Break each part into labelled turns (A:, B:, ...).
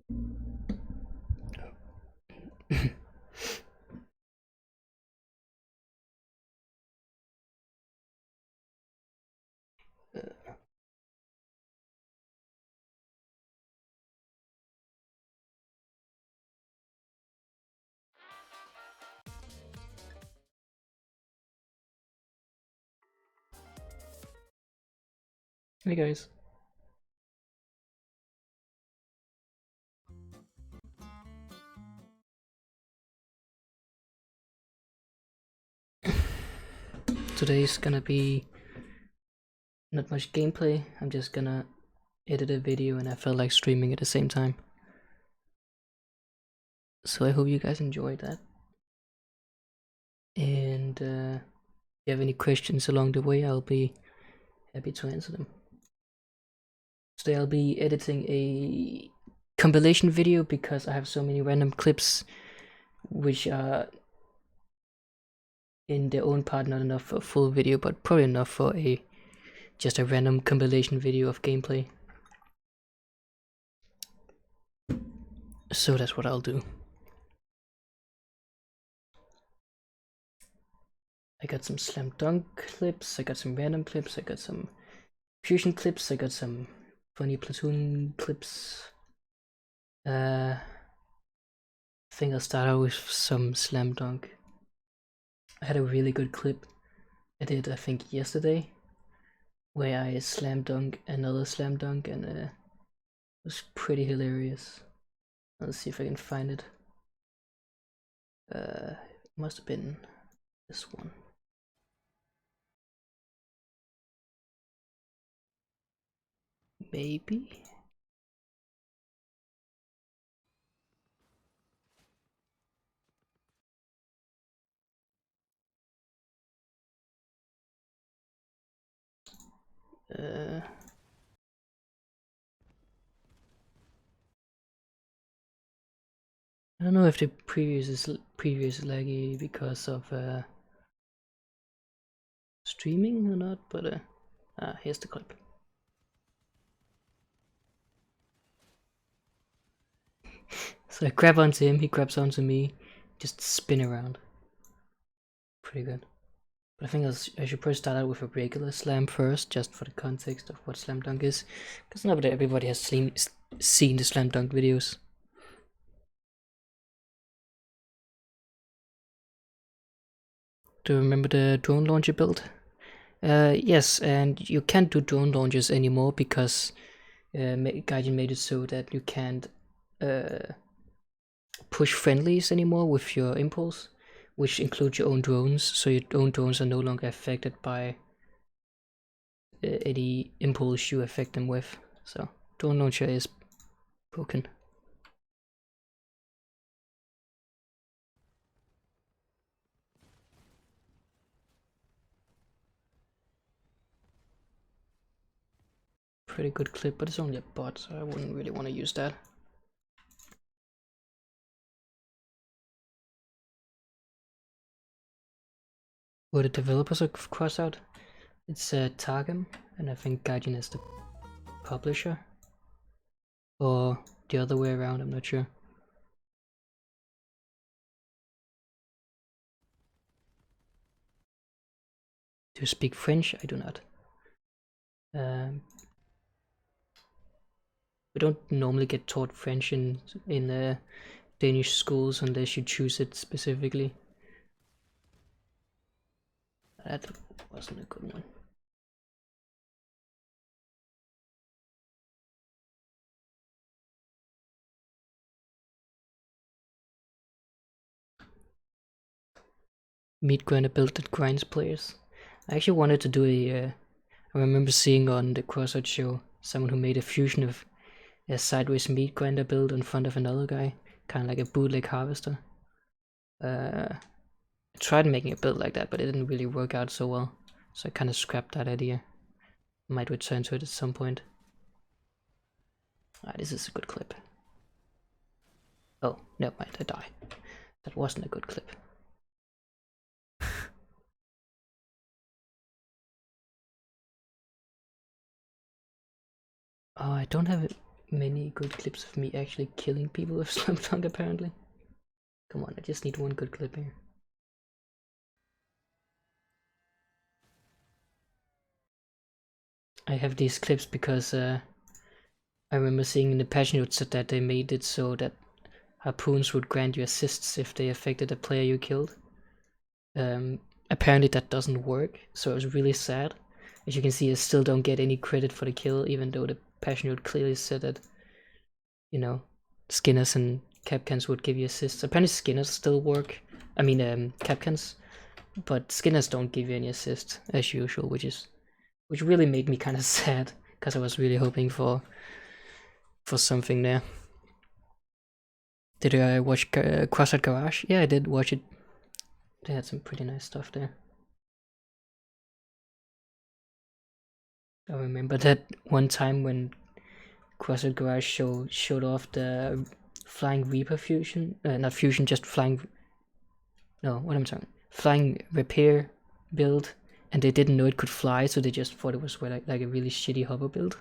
A: Hey guys. Today's gonna be not much gameplay. I'm just gonna edit a video and I felt like streaming at the same time. So I hope you guys enjoyed that. And if you have any questions along the way, I'll be happy to answer them. Today I'll be editing a compilation video because I have so many random clips which are in their own part not enough for a full video, but probably enough for just a random compilation video of gameplay. So that's what I'll do. I got some slam dunk clips, I got some random clips, I got some fusion clips, I got some funny platoon clips. I think I'll start out with some slam dunk. I had a really good clip I did, I think yesterday, where I slam dunk another slam dunk, and it was pretty hilarious. Let's see if I can find it. It must have been this one. Maybe? I don't know if the preview is laggy because of streaming or not, but here's the clip. So I grab onto him, he grabs onto me, just spin around. Pretty good. But I think I should probably start out with a regular slam first, just for the context of what slam dunk is, because not everybody has seen the slam dunk videos. Do you remember the drone launcher build? Yes, and you can't do drone launchers anymore because Gaijin made it so that you can't push friendlies anymore with your impulse, which includes your own drones, so your own drones are no longer affected by any impulse you affect them with. So drone launcher is broken. Pretty good clip, but it's only a bot, so I wouldn't really want to use that. Were the developers are crossed out? It's Targum, and I think Gaijin is the publisher. Or the other way around, I'm not sure. Do you speak French? I do not. We don't normally get taught French in Danish schools unless you choose it specifically. That wasn't a good one. Meat grinder build that grinds players. I actually wanted to do I remember seeing on the Crossroads show someone who made a fusion of a sideways meat grinder build in front of another guy, kind of like a bootleg harvester. I tried making a build like that, but it didn't really work out so well, so I kind of scrapped that idea. Might return to it at some point. This is a good clip. Oh, never mind, I die. That wasn't a good clip. Oh, I don't have many good clips of me actually killing people with Slam Dunk apparently. Come on, I just need one good clip here. I have these clips because I remember seeing in the patch notes that they made it so that harpoons would grant you assists if they affected a player you killed. Apparently that doesn't work, so it was really sad. As you can see, I still don't get any credit for the kill, even though the patch note clearly said that, you know, skinners and capcans would give you assists. Apparently skinners still work, I mean capcans, but skinners don't give you any assist as usual, which really made me kind of sad, because I was really hoping for something there. Did I watch Crossed Garage? Yeah, I did watch it. They had some pretty nice stuff there. I remember that one time when Crossed Garage showed off the Flying Reaper fusion, not fusion, just flying. No, what am I talking? Flying repair build, and they didn't know it could fly, so they just thought it was like a really shitty hover build.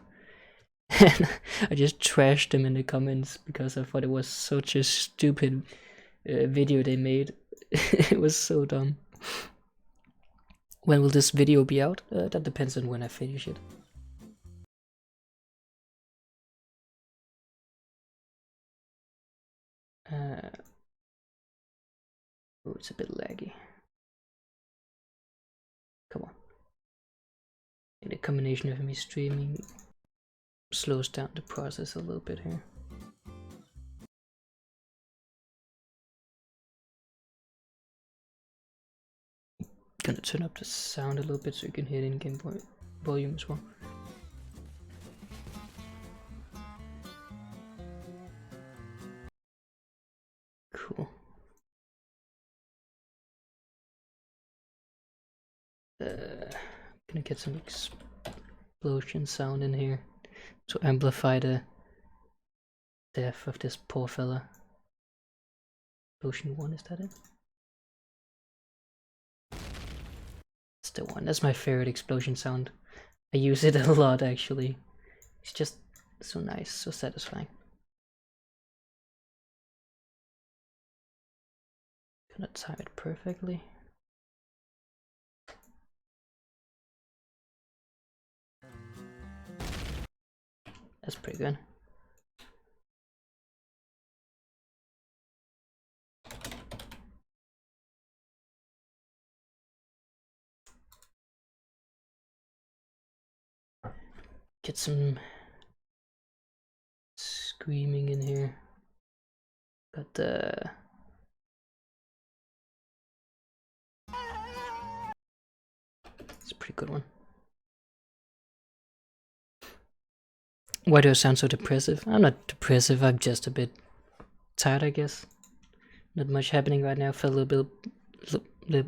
A: And I just trashed them in the comments because I thought it was such a stupid video they made. It was so dumb. When will this video be out? That depends on when I finish it. Oh, it's a bit laggy. Come on. And the combination of me streaming slows down the process a little bit here. Gonna turn up the sound a little bit so you can hear the in-game volume as well. Cool. Gonna get some explosion sound in here to amplify the death of this poor fella. Explosion 1, is that it? That's the one. That's my favorite explosion sound. I use it a lot actually. It's just so nice, so satisfying. Gonna time it perfectly. That's pretty good. Get some screaming in here. Got the it's a pretty good one. Why do I sound so depressive? I'm not depressive, I'm just a bit tired, I guess. Not much happening right now. I felt a little bit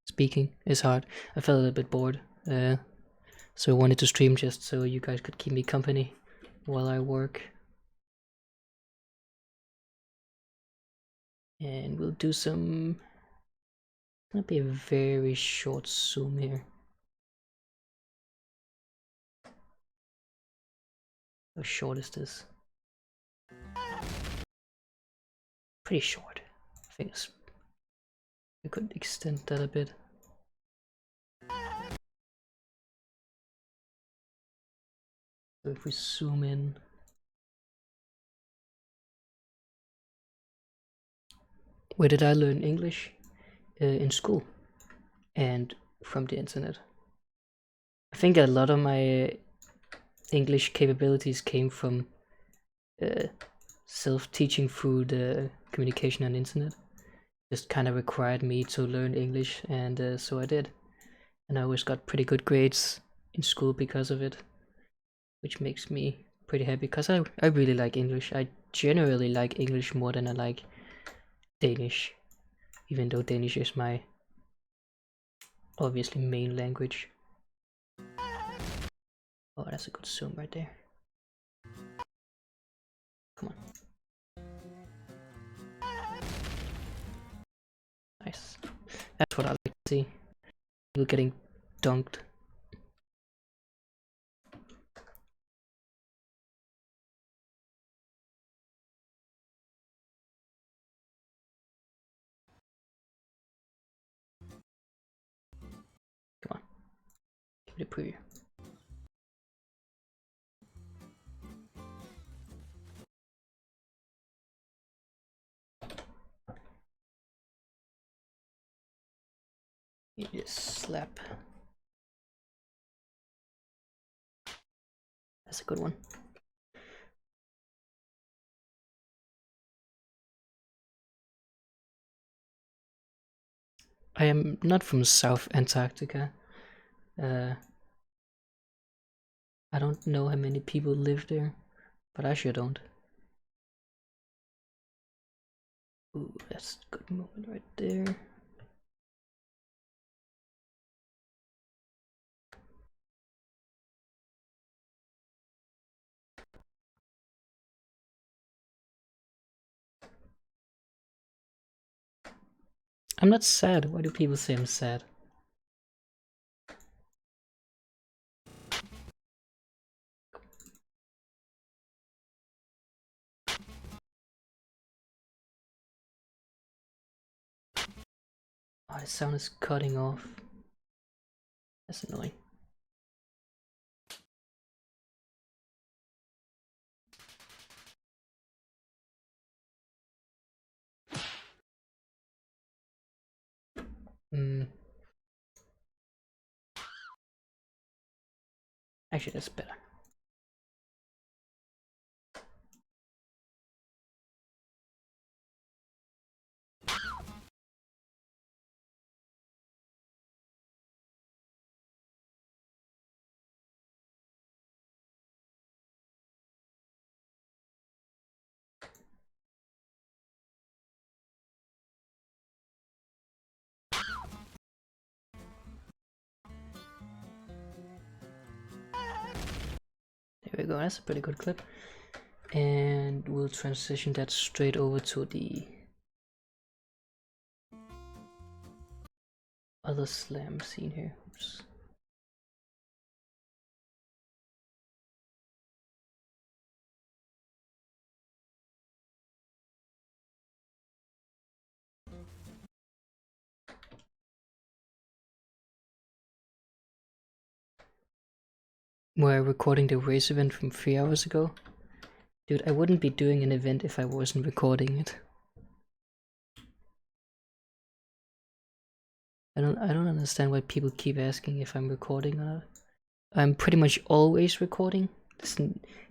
A: speaking is hard. I felt a little bit bored. So I wanted to stream just so you guys could keep me company while I work. And we'll do some, it's gonna be a very short zoom here. How short is this? Pretty short. I think we could extend that a bit. So if we zoom in, where did I learn English? In school and from the internet. I think a lot of my English capabilities came from self-teaching through the communication on the internet. Just kind of required me to learn English, and so I did. And I always got pretty good grades in school because of it, which makes me pretty happy because I really like English. I generally like English more than I like Danish, even though Danish is my obviously main language. Oh, that's a good zoom right there. Come on. Nice. That's what I like to see. People getting dunked. pretty pretty. You just slap. That's a good one. I am not from South Antarctica. I don't know how many people live there, but I sure don't. Ooh, that's a good moment right there. I'm not sad. Why do people say I'm sad? Oh, the sound is cutting off. That's annoying. Actually, that's better. There we go, that's a pretty good clip. And we'll transition that straight over to the other slam scene here. Oops. We're recording the race event from 3 hours ago. Dude, I wouldn't be doing an event if I wasn't recording it. I don't understand why people keep asking if I'm recording or not. I'm pretty much always recording.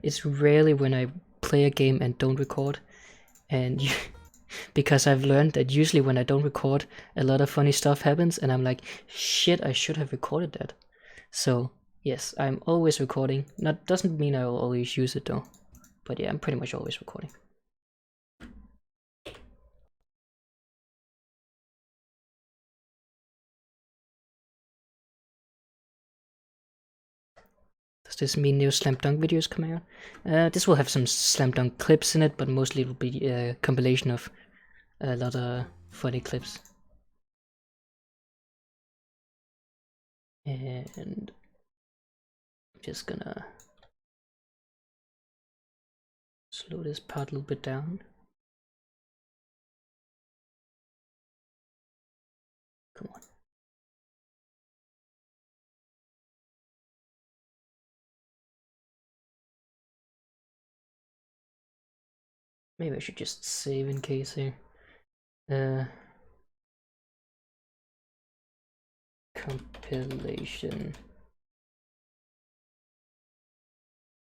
A: It's rarely when I play a game and don't record. And because I've learned that usually when I don't record, a lot of funny stuff happens and I'm like, shit, I should have recorded that. So yes, I'm always recording. That doesn't mean I'll always use it though. But yeah, I'm pretty much always recording. Does this mean new Slam Dunk videos coming out? This will have some Slam Dunk clips in it, but mostly it will be a compilation of a lot of funny clips. And I'm just gonna slow this part a little bit down. Come on. Maybe I should just save in case here. Compilation.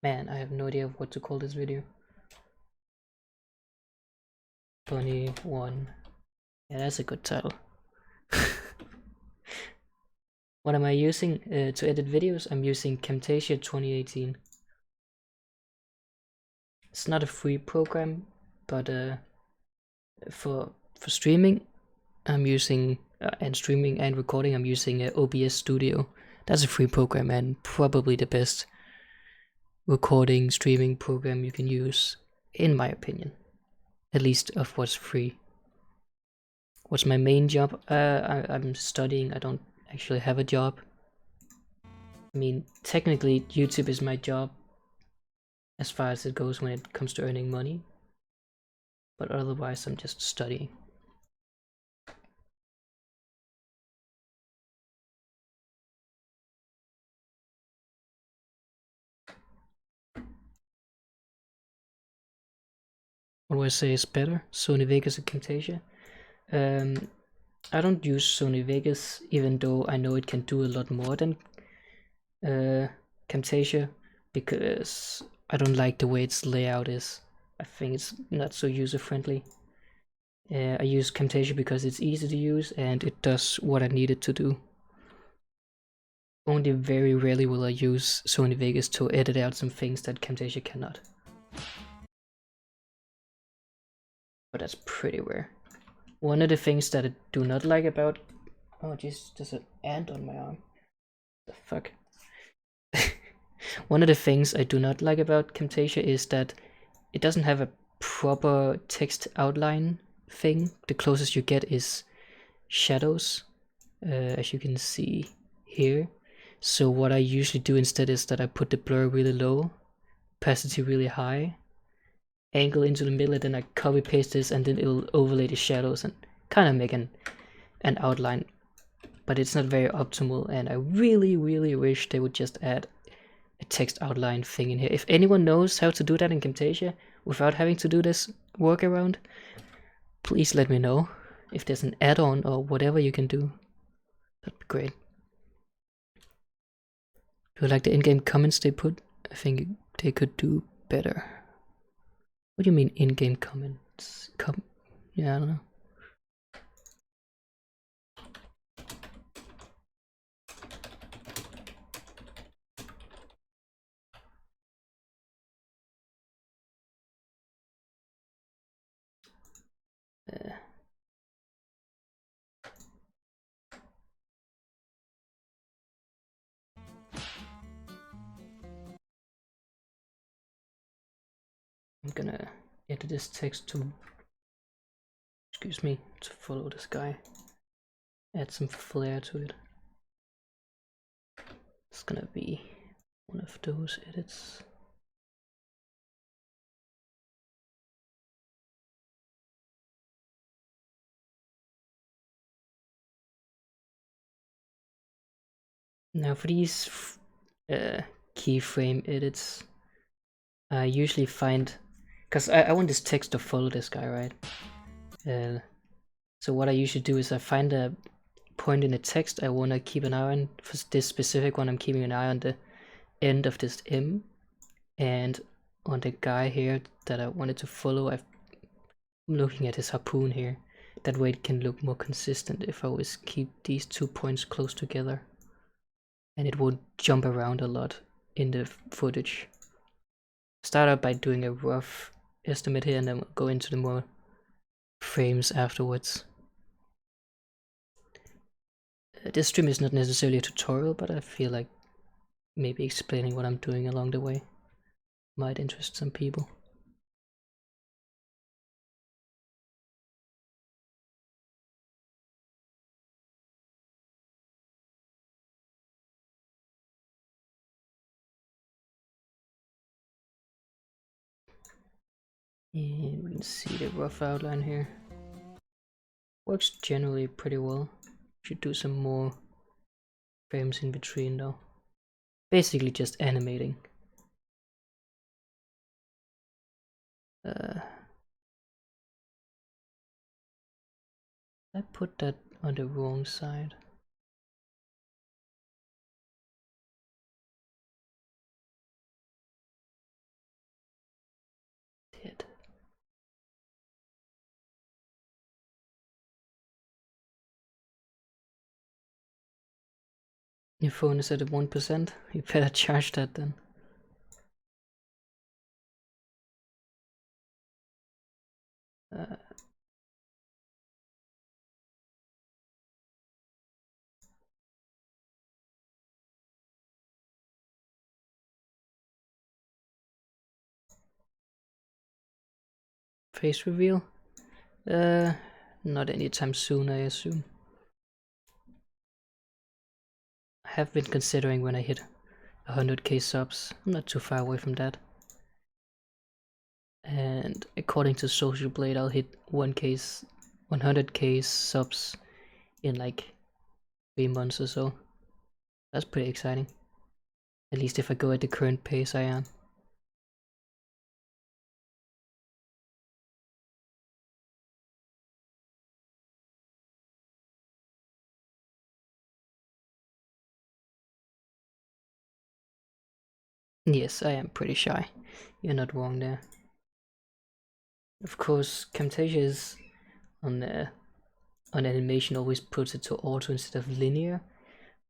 A: Man, I have no idea what to call this video. Funny one. Yeah, that's a good title. What am I using to edit videos? I'm using Camtasia 2018. It's not a free program, but for streaming, I'm using and streaming and recording. I'm using OBS Studio. That's a free program and probably the best recording streaming program you can use, in my opinion. At least of what's free. What's my main job? I'm studying. I don't actually have a job. I mean, technically, YouTube is my job as far as it goes when it comes to earning money. But otherwise, I'm just studying. what do I say is better? Sony Vegas or Camtasia? I don't use Sony Vegas, even though I know it can do a lot more than Camtasia, because I don't like the way its layout is. I think it's not so user-friendly. I use Camtasia because it's easy to use and it does what I need it to do. Only very rarely will I use Sony Vegas to edit out some things that Camtasia cannot. But that's pretty rare. One of the things that I do not like about... Oh jeez, there's an ant on my arm. The fuck? One of the things I do not like about Camtasia is that it doesn't have a proper text outline thing. The closest you get is shadows, as you can see here. So what I usually do instead is that I put the blur really low, opacity really high, angle into the middle, and then I copy paste this, and then it'll overlay the shadows and kind of make an outline. But it's not very optimal, and I really wish they would just add a text outline thing in here. If anyone knows how to do that in Camtasia without having to do this workaround, please let me know. If there's an add-on or whatever you can do, that'd be great. Do you like the in-game comments they put? I think they could do better. What do you mean in-game comments? Yeah, I don't know. I'm gonna edit this text to, excuse me, to follow this guy. Add some flair to it. It's gonna be one of those edits. Now for these keyframe edits, I usually find, because I want this text to follow this guy, right? So what I usually do is I find a point in the text I want to keep an eye on. For this specific one, I'm keeping an eye on the end of this M, and on the guy here that I wanted to follow, I'm looking at his harpoon here. That way it can look more consistent if I always keep these 2 points close together, and it won't jump around a lot in the footage. Start out by doing a rough estimate here, and then we'll go into the more frames afterwards. This stream is not necessarily a tutorial, but I feel like maybe explaining what I'm doing along the way might interest some people. And we can see the rough outline here. Works generally pretty well. Should do some more frames in between though. Basically just animating. I put that on the wrong side. Did. Your phone is at 1%? You better charge that then. Face reveal? Not anytime soon, I assume. I have been considering when I hit 100k subs. I'm not too far away from that. And according to Social Blade, I'll hit 100k subs in like 3 months or so. That's pretty exciting. At least if I go at the current pace I am. Yes, I am pretty shy. You're not wrong there. Of course, Camtasia is on animation always puts it to auto instead of linear,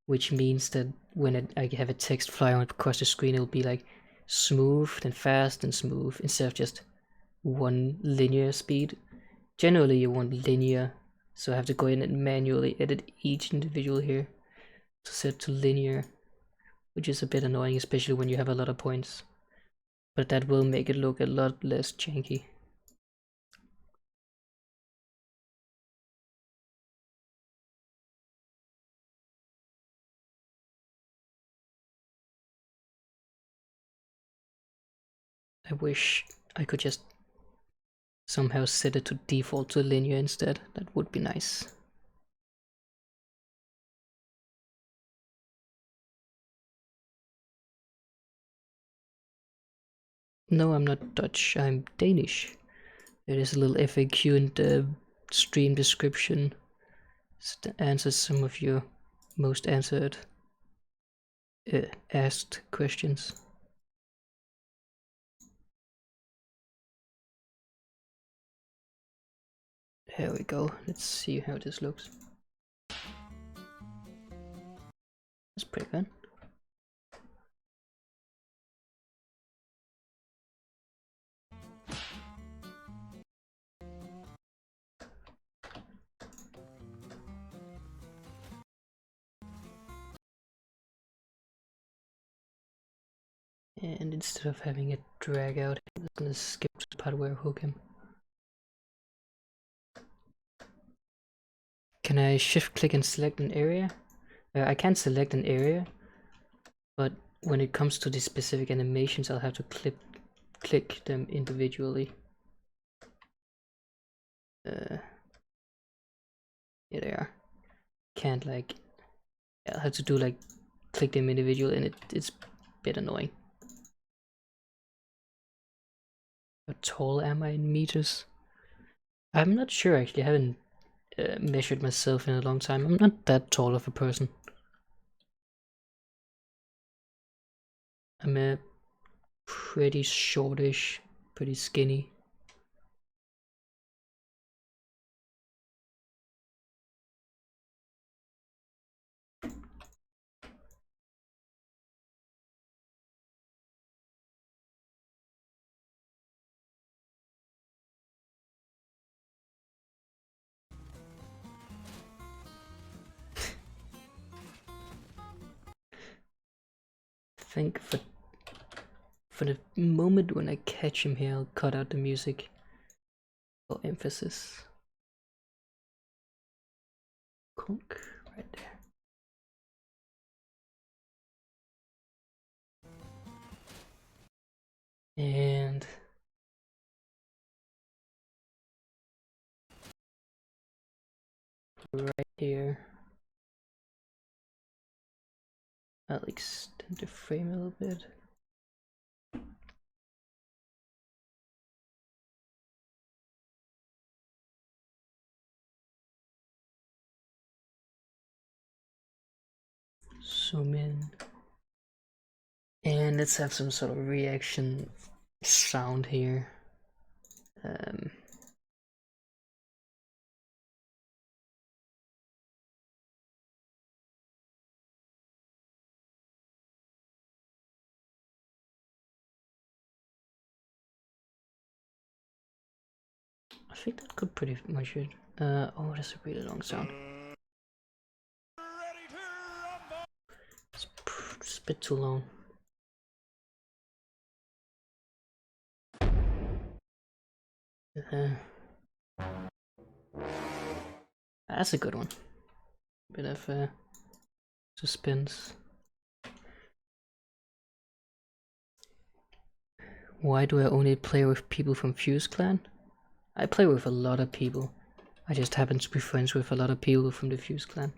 A: which means that when I have a text flying across the screen, it'll be like smooth and fast and smooth instead of just one linear speed. Generally, you want linear, so I have to go in and manually edit each individual here to set to linear, which is a bit annoying, especially when you have a lot of points. But that will make it look a lot less janky. I wish I could just somehow set it to default to linear instead. That would be nice. No, I'm not Dutch, I'm Danish. There is a little FAQ in the stream description that answers some of your most asked questions. There we go. Let's see how this looks. That's pretty good. And instead of having it drag out, I'm just gonna skip to the part where I hook him. Can I shift click and select an area? I can select an area, but when it comes to the specific animations, I'll have to click them individually. Here they are. Can't like, I'll have to do like click them individually, and it's a bit annoying. How tall am I in meters? I'm not sure actually. I haven't measured myself in a long time. I'm not that tall of a person. I'm a pretty shortish, pretty skinny. I think for the moment when I catch him here, I'll cut out the music for emphasis. Clunk, right there. And right here, I'll extend the frame a little bit. Zoom in. And let's have some sort of reaction sound here. I think that could pretty much it. Oh, that's a really long sound. It's a bit too long. That's a good one. Bit of suspense. Why do I only play with people from Fuse Clan? I play with a lot of people. I just happen to be friends with a lot of people from the Fuse Clan.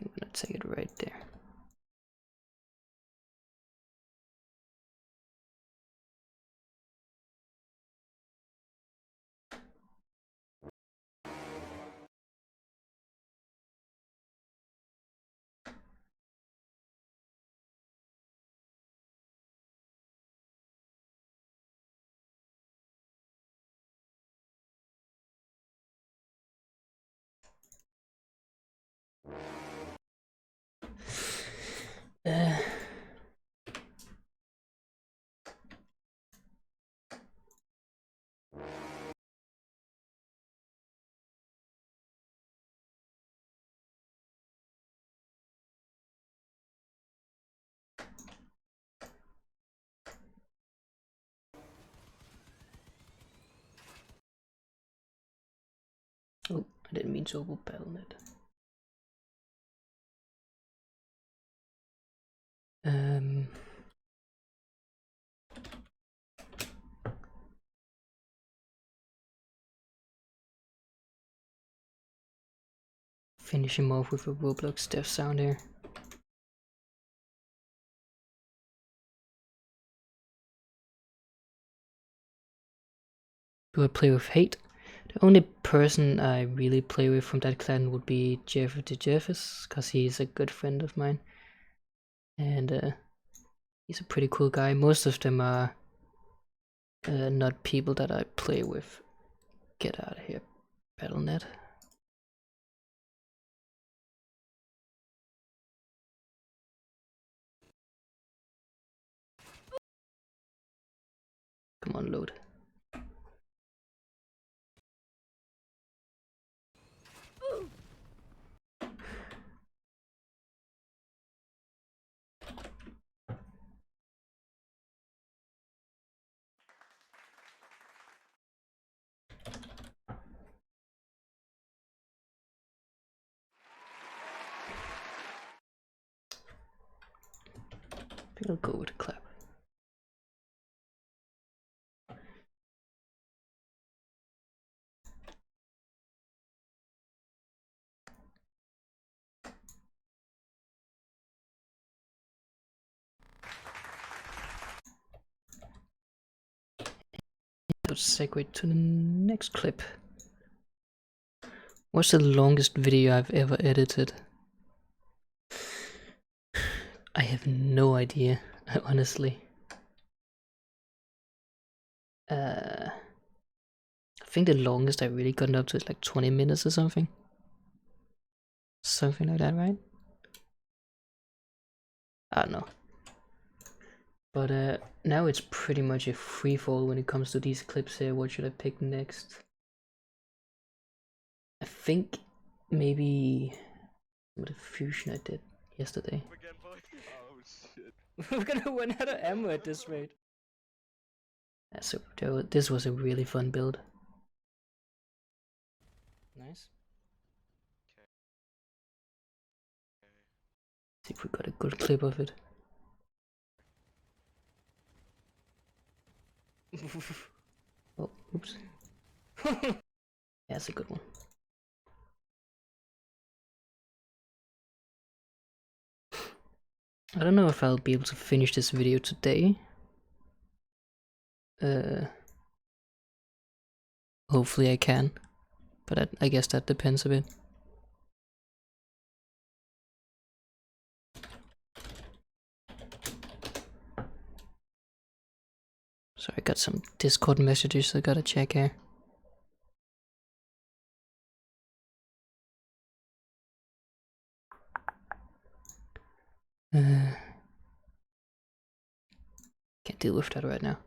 A: I'm gonna take it right there. Oh, I didn't mean to open Battle.net. Finish him off with a Roblox death sound here. Do I play with hate? The only person I really play with from that clan would be Jeff the Jeffers, because he's a good friend of mine. And he's a pretty cool guy. Most of them are not people that I play with. Get out of here, Battle.net. Come on, load. I think I'll go with a clap. Let's segue to the next clip. What's the longest video I've ever edited? I have no idea, honestly. I think the longest I've really gotten up to is like 20 minutes or something. Something like that, right? I don't know. But now it's pretty much a free fall when it comes to these clips here. What should I pick next? I think maybe the fusion I did yesterday.
B: Oh shit.
A: We're gonna run out of ammo at this rate. Yeah, so this was a really fun build. Nice. See if we got a good clip of it. Oh, oops. Yeah, that's a good one. I don't know if I'll be able to finish this video today. Hopefully I can, but I guess that depends a bit. So I got some Discord messages I gotta check here. Can't deal with that right now.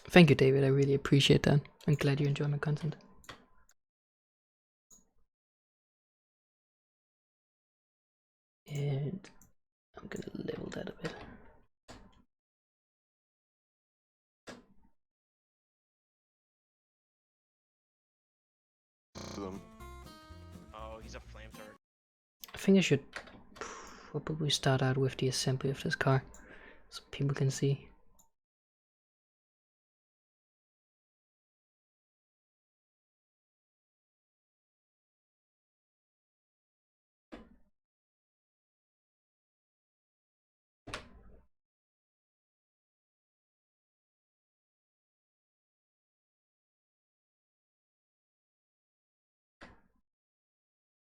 A: Thank you, David. I really appreciate that. I'm glad you enjoy my content. And I'm gonna level that a bit.
B: Oh, he's a flamethrower.
A: I think I should probably start out with the assembly of this car, so people can see.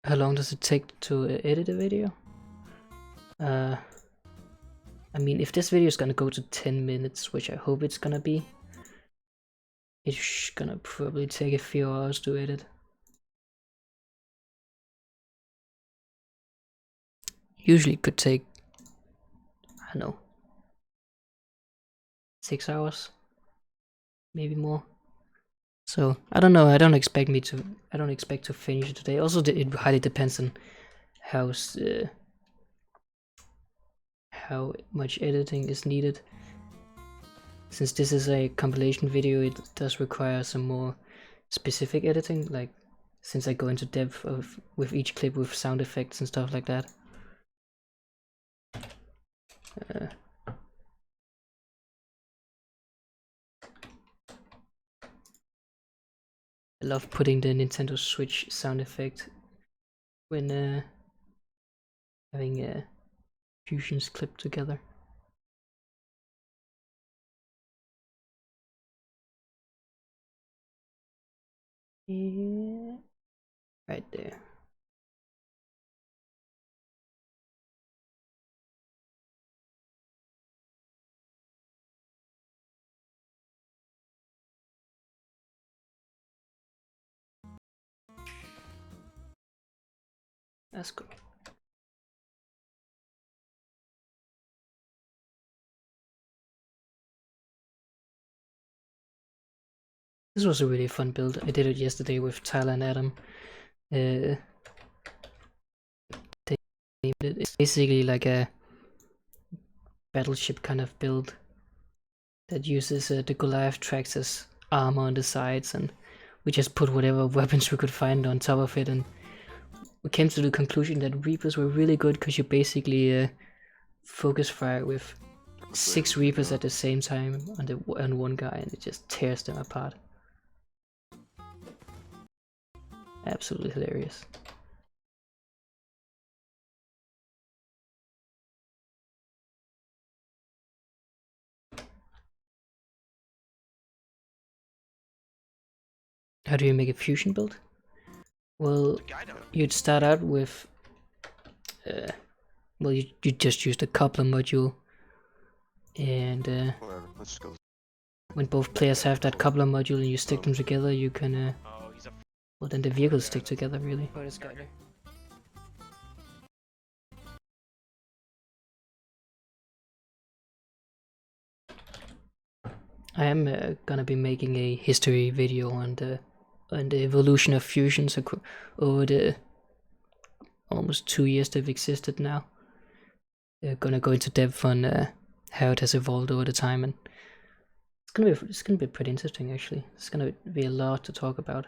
A: How long does it take to edit a video? I mean, if this video is gonna go to 10 minutes, which I hope it's gonna be, it's gonna probably take a few hours to edit. Usually it could take, I don't know, 6 hours, maybe more. So I don't know. I don't expect to finish it today. Also, it highly depends on how much editing is needed. Since this is a compilation video, it does require some more specific editing. Like, since I go into depth with each clip with sound effects and stuff like that. I love putting the Nintendo Switch sound effect when having fusions clipped together. Yeah, right there. That's cool. This was a really fun build. I did it yesterday with Tyler and Adam. It's basically like a battleship kind of build that uses the Goliath tracks as armor on the sides, and we just put whatever weapons we could find on top of it, and we came to the conclusion that Reapers were really good because you basically focus fire with 6 Reapers at the same time on one guy, and it just tears them apart. Absolutely hilarious. How do you make a fusion build? Well, you'd start out with well, you just use the coupler module, and
C: let's go.
A: when both players have that coupler module and you stick them together, you can well, then the vehicles stick together, really. Oh, this guy there. I am gonna be making a history video on the evolution of fusions over the almost 2 years they've existed now. Gonna go into depth on how it has evolved over the time, and it's gonna be pretty interesting actually. It's gonna be a lot to talk about.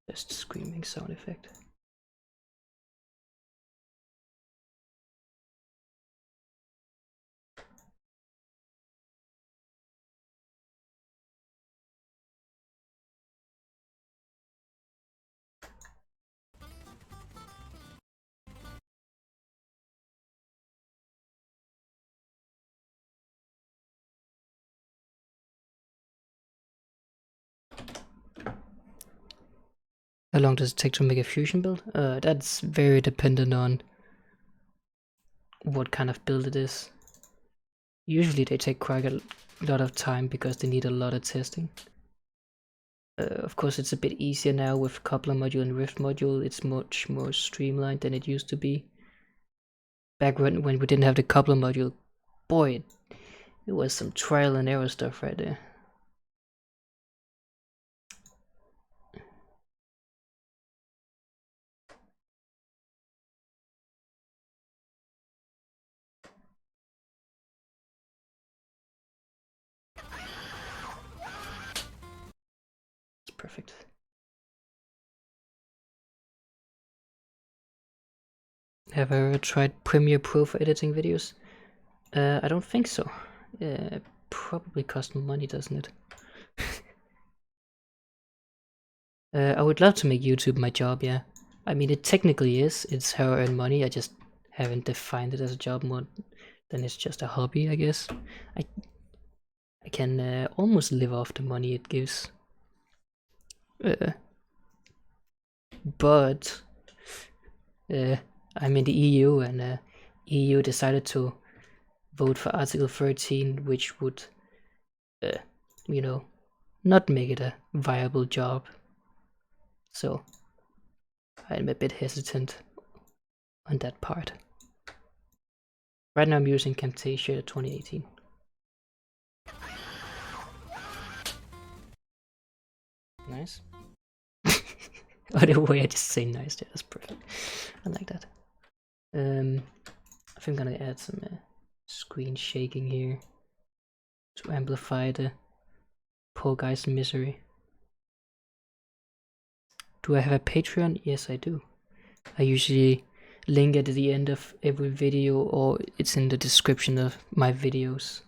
A: Just screaming sound effect. How long does it take to make a fusion build? That's very dependent on what kind of build it is. Usually they take quite a lot of time because they need a lot of testing. Of course, it's a bit easier now with coupler module and rift module. It's much more streamlined than it used to be. Back when we didn't have the coupler module, boy, it was some trial and error stuff right there. It's perfect. Have I ever tried Premiere Pro for editing videos? I don't think so. Probably costs money, doesn't it? I would love to make YouTube my job, yeah. I mean, it technically is. It's how I earn money. I just haven't defined it as a job more than it's just a hobby, I guess. I can almost live off the money it gives. But I'm in the EU, and EU decided to vote for Article 13, which would, you know, not make it a viable job. So I'm a bit hesitant on that part. Right now I'm using Camtasia 2018. Nice. Or the way I just say nice, yeah, that's perfect. I like that. I think I'm gonna add some screen shaking here to amplify the poor guy's misery. Do I have a Patreon? Yes, I do. I usually link at the end of every video, or it's in the description of my videos.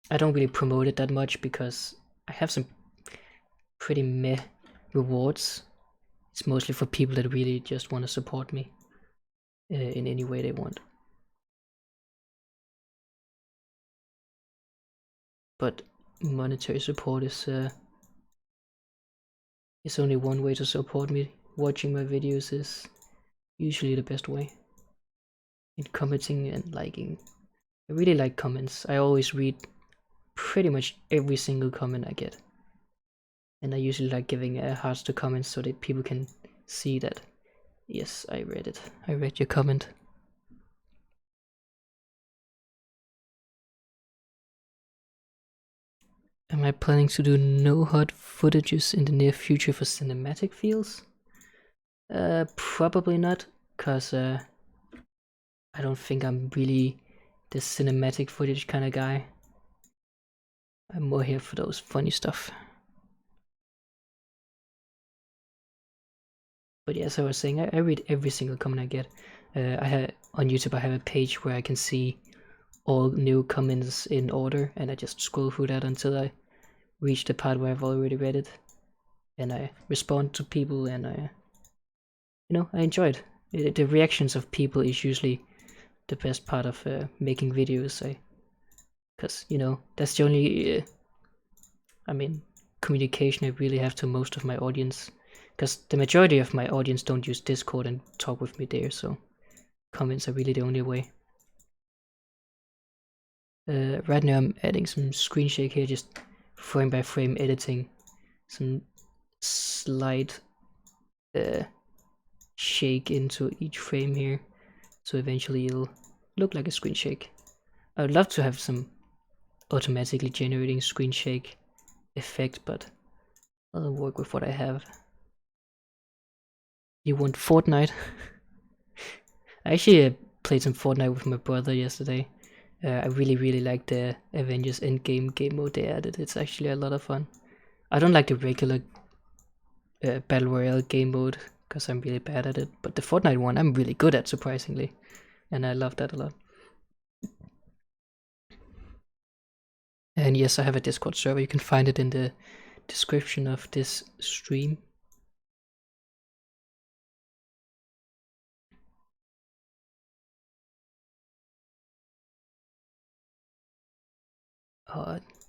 A: I don't really promote it that much because I have some pretty meh rewards. It's mostly for people that really just want to support me in any way they want. But monetary support is only one way to support me. Watching my videos is usually the best way. And commenting and liking. I really like comments. I always read pretty much every single comment I get. And I usually like giving hearts to comments so that people can see that, yes, I read it. I read your comment. Am I planning to do no HUD footages in the near future for cinematic fields? Probably not, cause I don't think I'm really the cinematic footage kind of guy. I'm more here for those funny stuff. But yeah, as I was saying, I read every single comment I get. On YouTube I have a page where I can see all new comments in order, and I just scroll through that until I reach the part where I've already read it, and I respond to people, and I enjoy it. The reactions of people is usually the best part of making videos. Because that's the only communication I really have to most of my audience. Because the majority of my audience don't use Discord and talk with me there, so comments are really the only way. Right now I'm adding some screen shake here, just frame by frame editing, some slight shake into each frame here, so eventually it'll look like a screen shake. I would love to have some automatically generating screen shake effect, but I'll work with what I have. You want Fortnite? I actually played some Fortnite with my brother yesterday. I really like the Avengers Endgame game mode they added. It's actually a lot of fun. I don't like the regular Battle Royale game mode because I'm really bad at it, but the Fortnite one I'm really good at, surprisingly, and I love that a lot. And yes, I have a Discord server. You can find it in the description of this stream.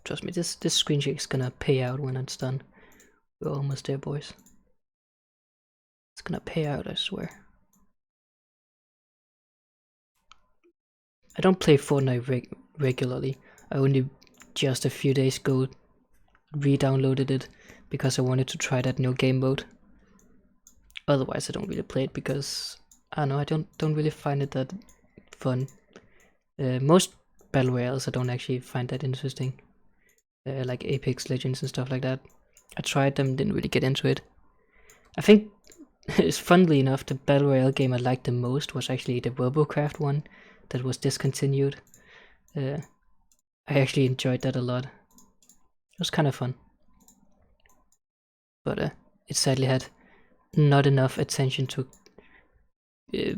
A: Trust me, this screen shake is gonna pay out when it's done. We're almost there, boys. It's gonna pay out, I swear. I don't play Fortnite regularly. I only just a few days ago re-downloaded it because I wanted to try that new game mode. Otherwise I don't really play it because I don't know, I don't really find it that fun. Most battle royales I don't actually find that interesting. Like Apex Legends and stuff like that. I tried them, didn't really get into it. I think funnily enough, the battle royale game I liked the most was actually the Robocraft one that was discontinued. I actually enjoyed that a lot. It was kind of fun. But it sadly had not enough attention to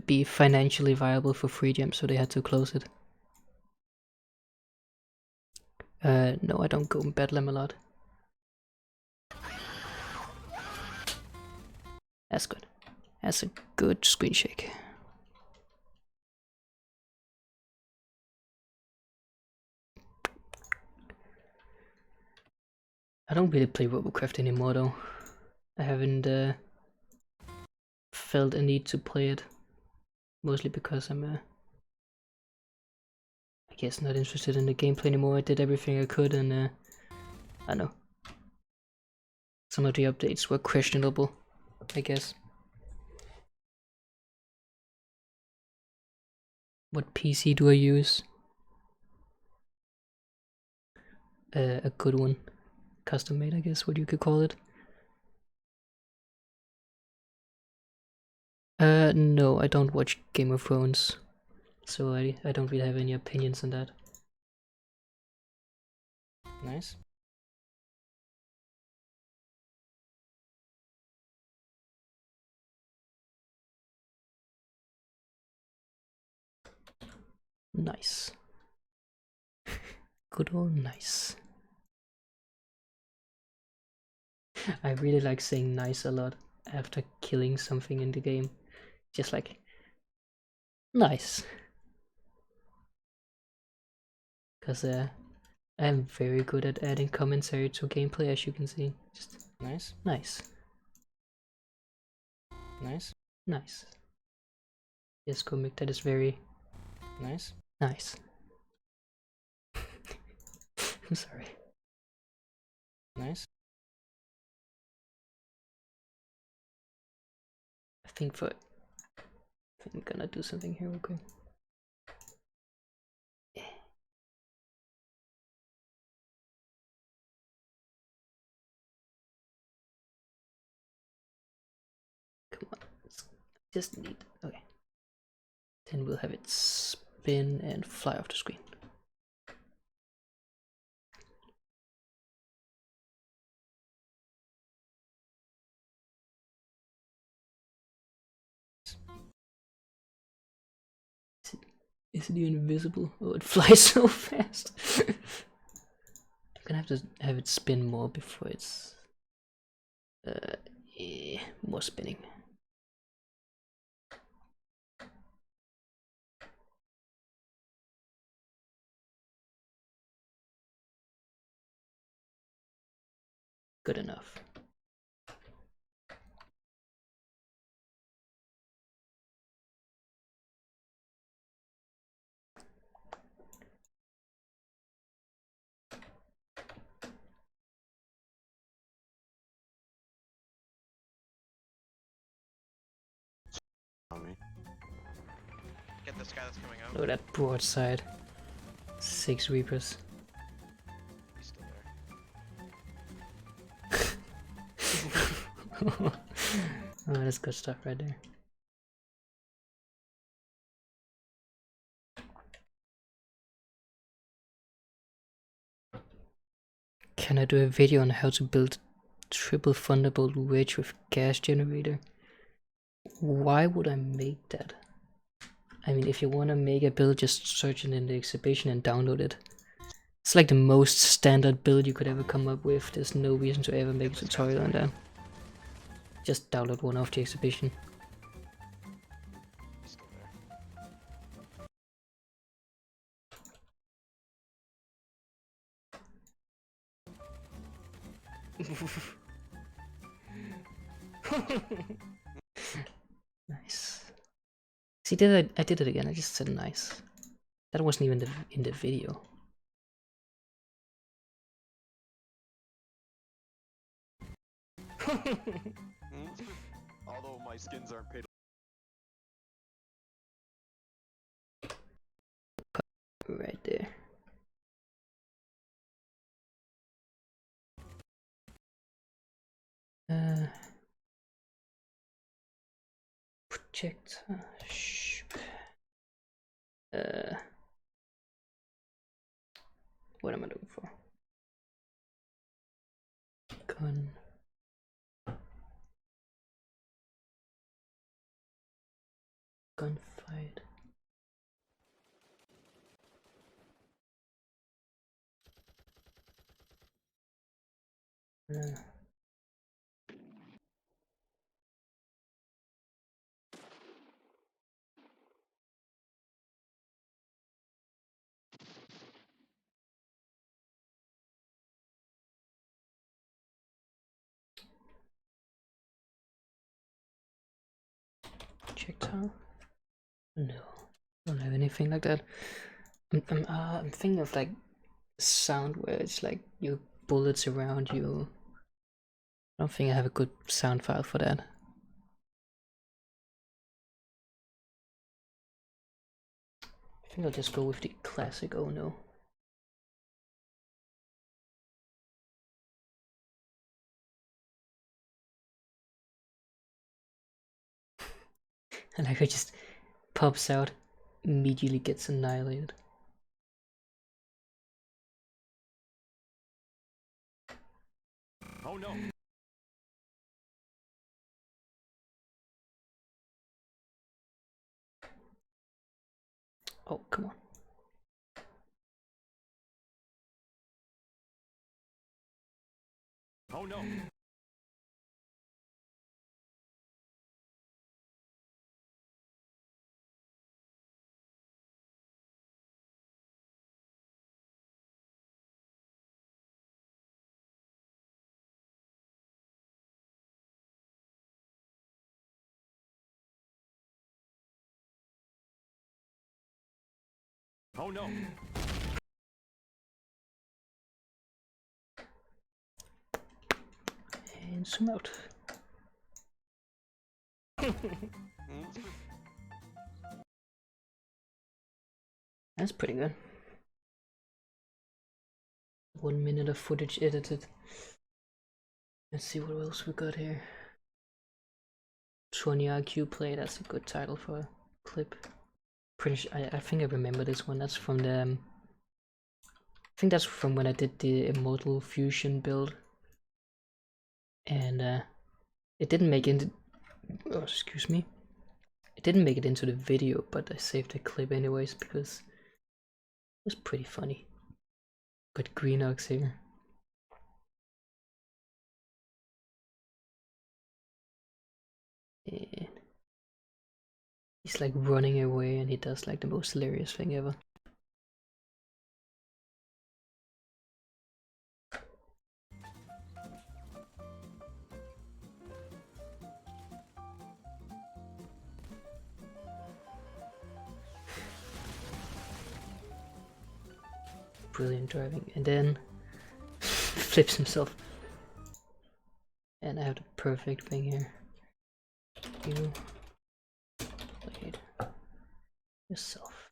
A: be financially viable for free gems, so they had to close it. No, I don't go in Bedlam a lot. That's good. That's a good screen shake. I don't really play Robocraft anymore though. I haven't felt a need to play it. Mostly because I'm I guess not interested in the gameplay anymore. I did everything I could, and I don't know. Some of the updates were questionable, I guess. What PC do I use? A good one. Custom made, I guess, what you could call it. No, I don't watch Game of Thrones, so I don't really have any opinions on that. Nice. Nice. Good old nice. I really like saying nice a lot after killing something in the game. Just like, nice. Because I'm very good at adding commentary to gameplay, as you can see. Just nice, nice. Nice, nice. Yes, Gromek, that is very nice. Nice. I'm sorry. Nice. I think I'm gonna do something here real quick. Come on, just need, okay. Then we'll have it spin and fly off the screen. Is it even invisible? Oh, it flies so fast. I'm gonna have to have it spin more before it's more spinning. Good enough.
B: Get this guy that's coming out.
A: Look at that broadside. 6 Reapers.
B: He's still there.
A: Oh, that's good stuff right there. Can I do a video on how to build triple Thunderbolt Wedge with gas generator? Why would I make that? I mean, if you want to make a build, just search it in the exhibition and download it. It's like the most standard build you could ever come up with. There's no reason to ever make a tutorial on that. Just download one off the exhibition.
B: He's still there.
A: Nice. See, I did it again. I just said nice. That wasn't even in the video.
B: Although my skins aren't paid.
A: Right there. Project. What am I looking for? Gunfight. Projectile? No, don't have anything like that. I'm thinking of like sound where it's like your bullets around you. I don't think I have a good sound file for that. I think I'll just go with the classic oh no. And like it just pops out, immediately gets annihilated.
C: Oh no.
A: Oh, come on.
C: Oh no. Oh no.
A: And zoom out. That's pretty good. 1 minute of footage edited. Let's see what else we got here. 20 IQ play, that's a good title for a clip. Pretty sure, I think I remember this one. That's from the I think that's from when I did the Immortal Fusion build. And it didn't make it into, oh, excuse me. It didn't make it into the video, but I saved the clip anyways because it was pretty funny. Got Greenox here. And he's like running away and he does like the most hilarious thing ever. Brilliant driving, and then flips himself. And I have the perfect thing here. You played yourself.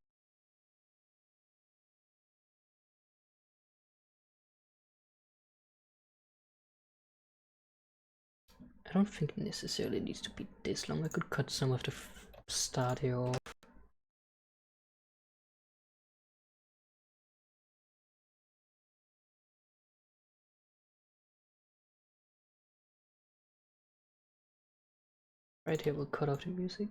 A: I don't think it necessarily needs to be this long. I could cut some of the start here off. Right here we'll cut off the music.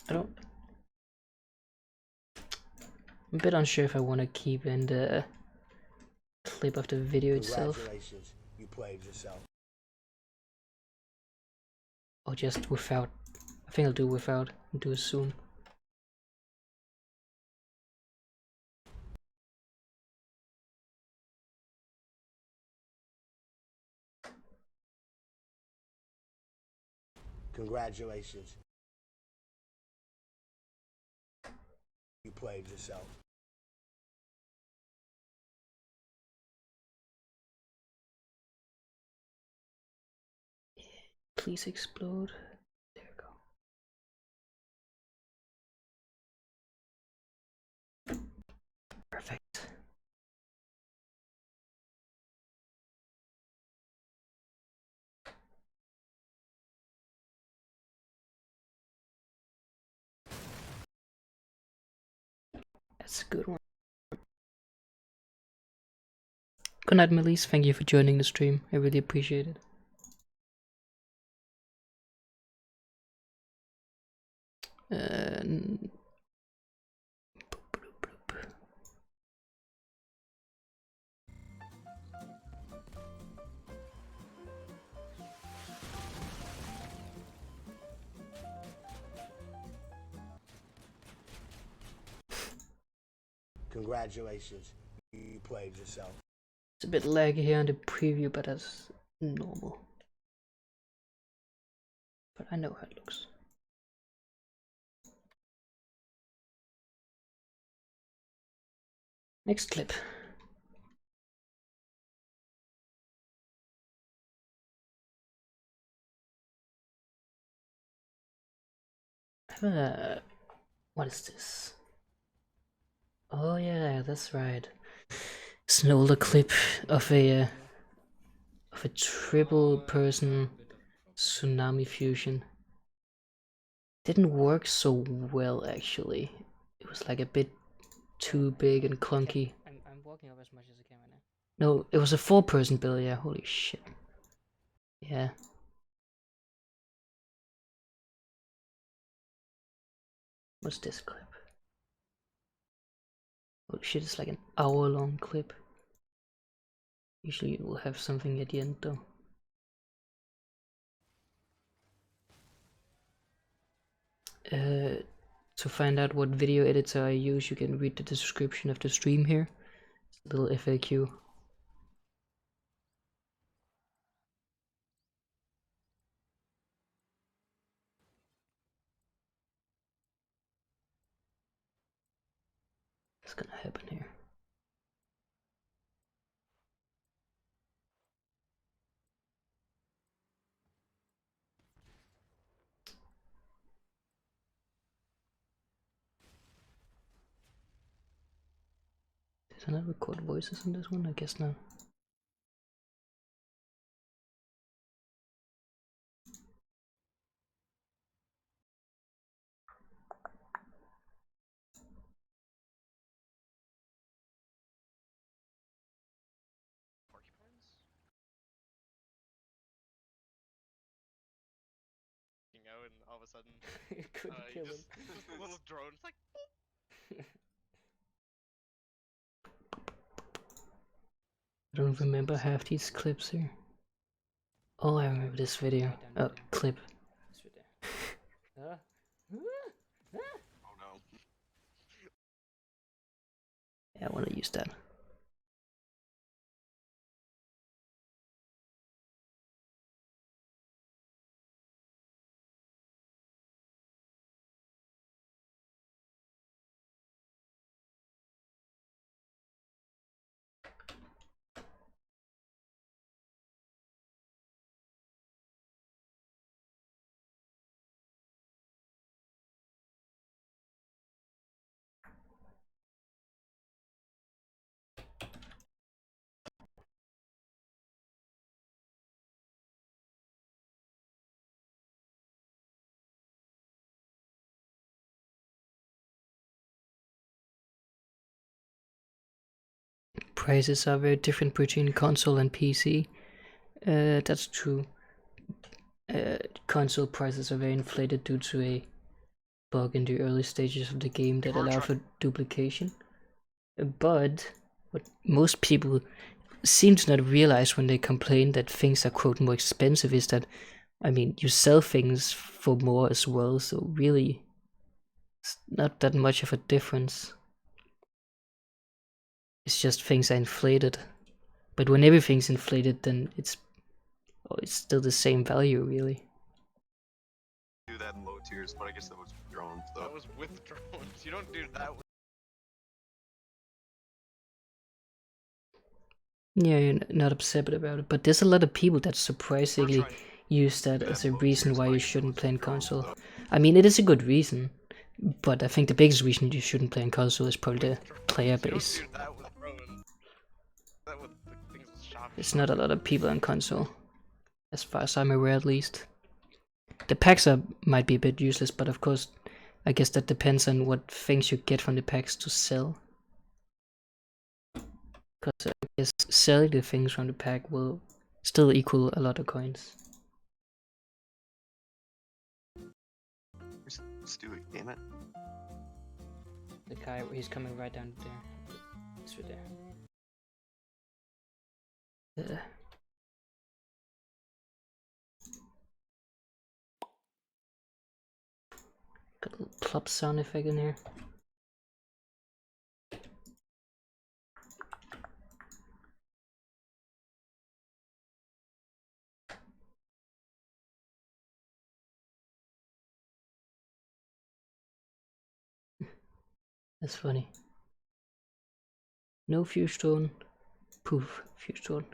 A: I'm a bit unsure if I want to keep in the clip of the video itself.
D: Congratulations, you played yourself.
A: Or just without. I think I'll do without and do a zoom.
D: Congratulations, you played yourself.
A: Please explode. There we go. Perfect. That's a good one. Good night, Melise. Thank you for joining the stream. I really appreciate it.
D: Congratulations, you played yourself.
A: It's a bit laggy here on the preview, but that's normal. But I know how it looks. Next clip. What is this? Oh yeah, that's right. It's an older clip of a triple person tsunami fusion. Didn't work so well actually. It was like a bit too big and clunky. I'm walking up as much as I can right now. No, it was a 4-person build, yeah, holy shit. Yeah. What's this clip? Holy shit, it's like an hour-long clip. Usually it will have something at the end though. To find out what video editor I use, you can read the description of the stream here. It's a little FAQ. What's gonna happen here? Did I not record voices in this one? I guess not.
B: Porcupines? You know, and all of a sudden,
A: You couldn't
B: you
A: kill
B: just
A: him.
B: this little drone. It's like,
A: I don't remember half these clips here. Oh, I remember this video. Oh, clip.
C: Oh no.
A: Yeah, I want to use that. Prices are very different between console and PC. That's true. Console prices are very inflated due to a bug in the early stages of the game that allow for duplication. But what most people seem to not realize when they complain that things are quote more expensive is that, I mean, you sell things for more as well, so really it's not that much of a difference. It's just things are inflated. But when everything's inflated, then it's still the same value, really.
C: Do that in low tiers, but I guess that was drones though.
B: that was with drones. You don't do that with.
A: Yeah, you're not upset about it, but there's a lot of people that surprisingly use that as a reason why you shouldn't play in console. I mean, it is a good reason, but I think the biggest reason you shouldn't play in console is probably the player base.
B: You don't do that with drones. That with the things with shopping.
A: There's not a lot of people on console, as far as I'm aware at least. The packs might be a bit useless, but of course, I guess that depends on what things you get from the packs to sell. Because I guess selling the things from the pack will still equal a lot of coins.
C: Where's Stewie? Damn it.
A: The guy, he's coming right down there. It's right there. Got a little plop sound effect in here. That's funny. No fuse stone. Poof, fuse stone.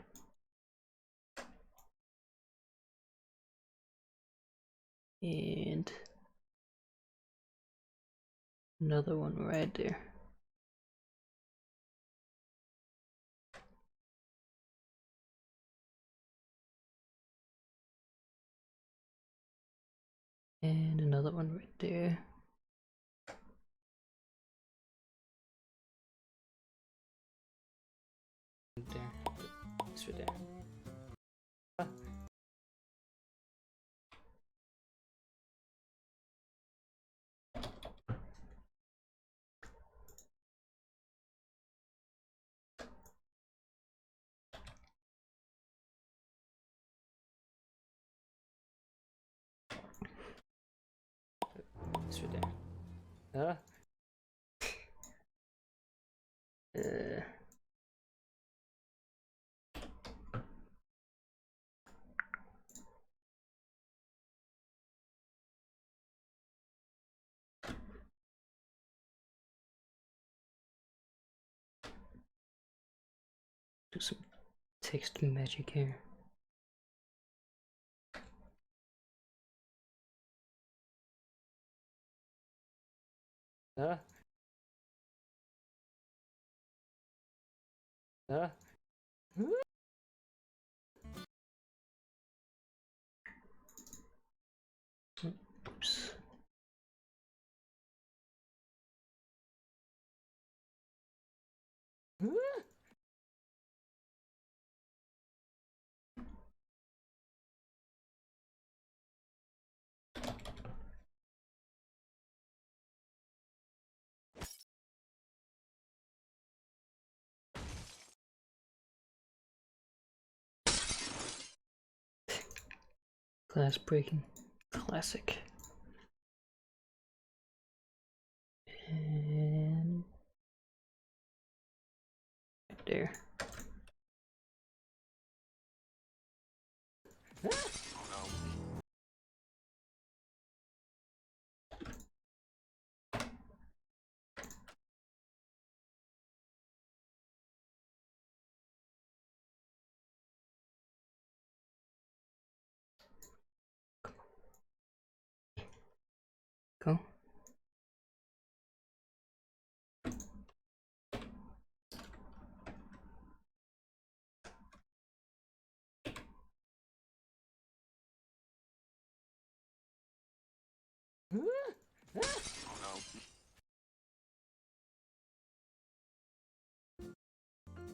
A: And another one right there. And another one right there. There. It's right there. Ah. It's right there. Do some text magic here. Oops. Glass breaking. Classic. And there.
C: Oh no.
A: Go.
C: Oh no.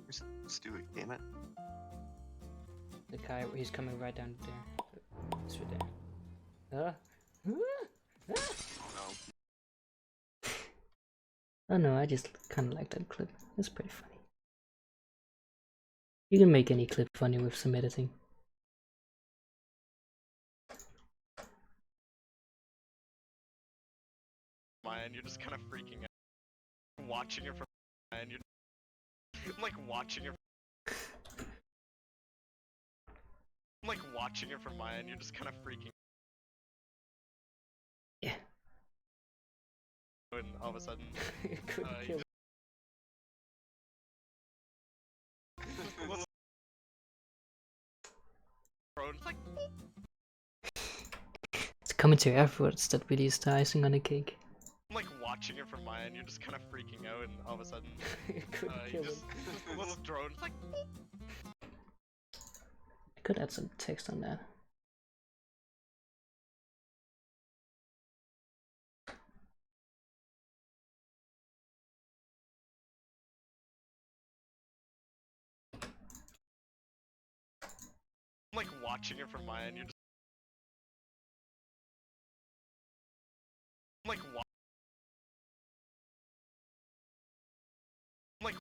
C: Where's Stewie? Damn it.
A: The guy, he's coming right down there. It's right there.
C: Oh no.
A: Oh no, I just kind of like that clip. It's pretty funny. You can make any clip funny with some editing.
B: And you're just kind of freaking out. Watching it from and you're I'm like watching it. I'm like watching it from my end. You're just kind of freaking.
A: Yeah.
B: And all of a sudden,
A: Could
B: you
A: kill.
B: just little thrown. It's like
A: It's commentary afterwards that really is the icing on the cake.
B: I'm like watching it from my end. You're just kind of freaking out, and all of a sudden,
A: Could
B: you
A: kill
B: just
A: him.
B: a little drone. It's like
A: I could add some text on that.
B: I'm like watching it from my end. You're just I'm like I'm like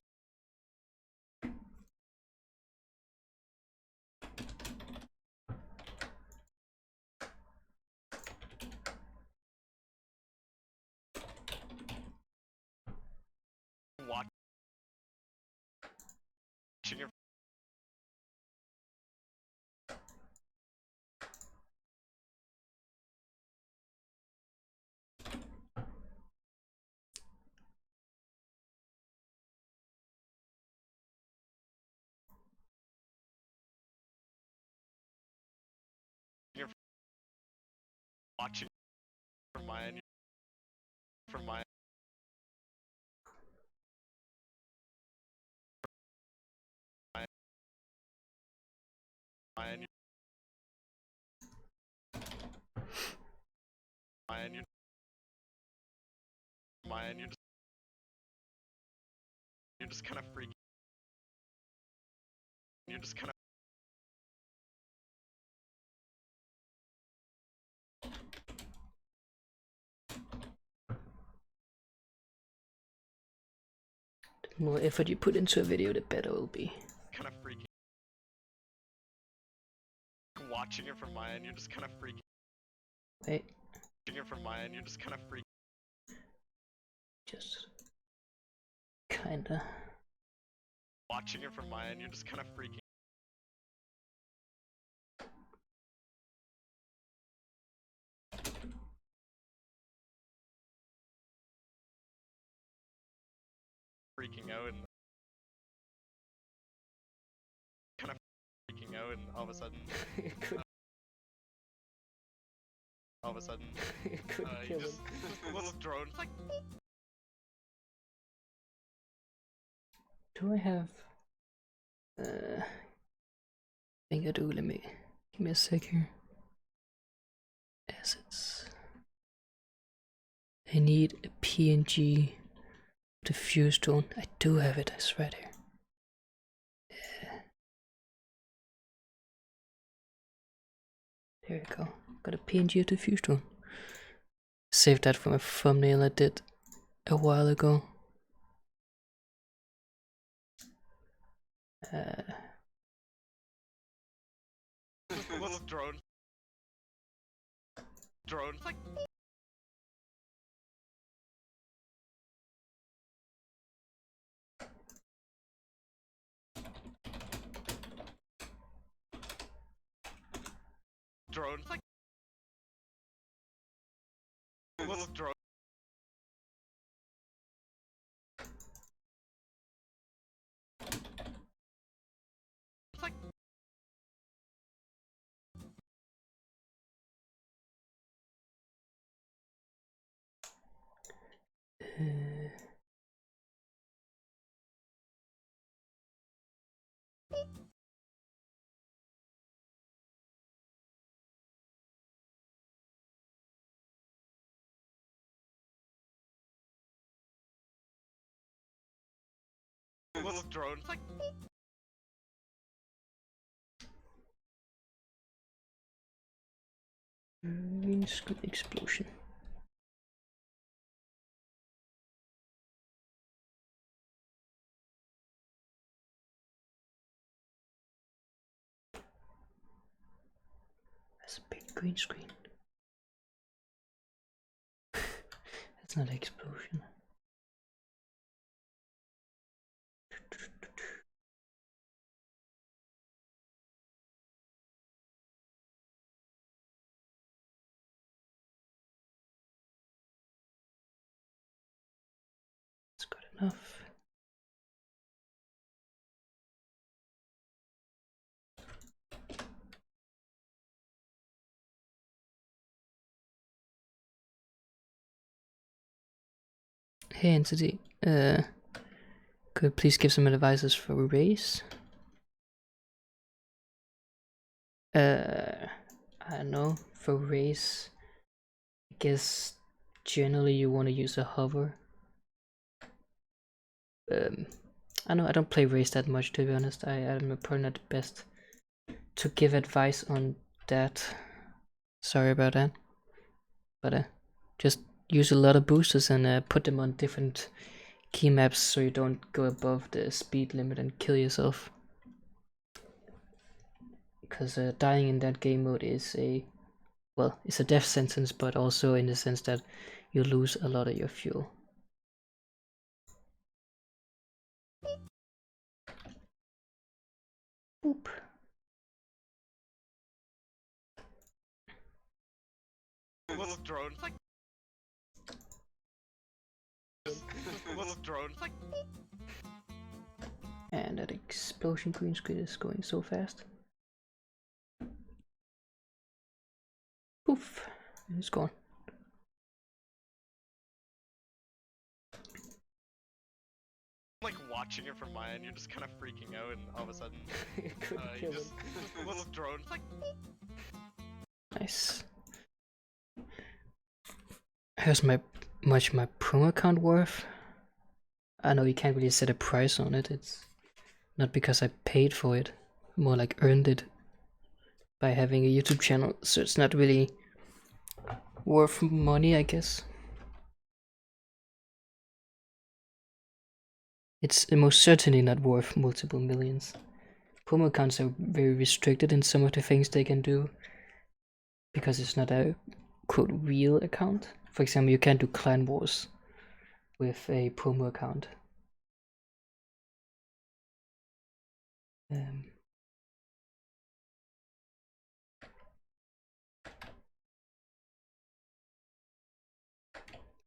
B: watching it. my end. From my end. You're just kind of freaking. You're just kind of.
A: The more effort you put into a video, the better it will be.
B: Kind of freaking. Watching it from my end, you're just kind of freaking.
A: Wait.
B: Watching it from my end, you're just kind of freaking.
A: Just kinda.
B: Watching it from my end, you're just kind of freaking. Freaking out and kind of freaking out, and all of a sudden, all of a sudden, you just little drone. It's like.
A: Do I have? I think I do. Let me give me a sec here. Assets. I need a PNG diffuse tone. I do have it. It's right here. There you go. Got a PNG diffuse tone. Saved that from a thumbnail I did a while ago.
B: Little drone. Drone. It's like. Drone. It's like. Little drone. It's like. Little drone. It's like.
A: Green screen explosion. That's a big green screen. That's not an explosion. It's good enough. Hey Entity, could you please give some advices for race? I don't know, for race, I guess generally you want to use a hover. I know I don't play race that much, to be honest. I'm probably not the best to give advice on that. Sorry about that. But just use a lot of boosters and put them on different key maps so you don't go above the speed limit and kill yourself. Because dying in that game mode is it's a death sentence, but also in the sense that you lose a lot of your fuel. Boop.
B: Little drone. It's like. Little drone. It's like.
A: And that explosion green screen is going so fast. Poof, and it's gone.
B: watching it from my end, you're just kind of freaking out, and all of a sudden,
A: Couldn't
B: you
A: kill
B: just
A: him.
B: little drones like.
A: Nice. Here's much my promo account worth. I know you can't really set a price on it. It's not because I paid for it, more like earned it by having a YouTube channel. So it's not really worth money, I guess. It's most certainly not worth multiple millions. Promo accounts are very restricted in some of the things they can do because it's not a quote real account. For example, you can't do clan wars with a promo account.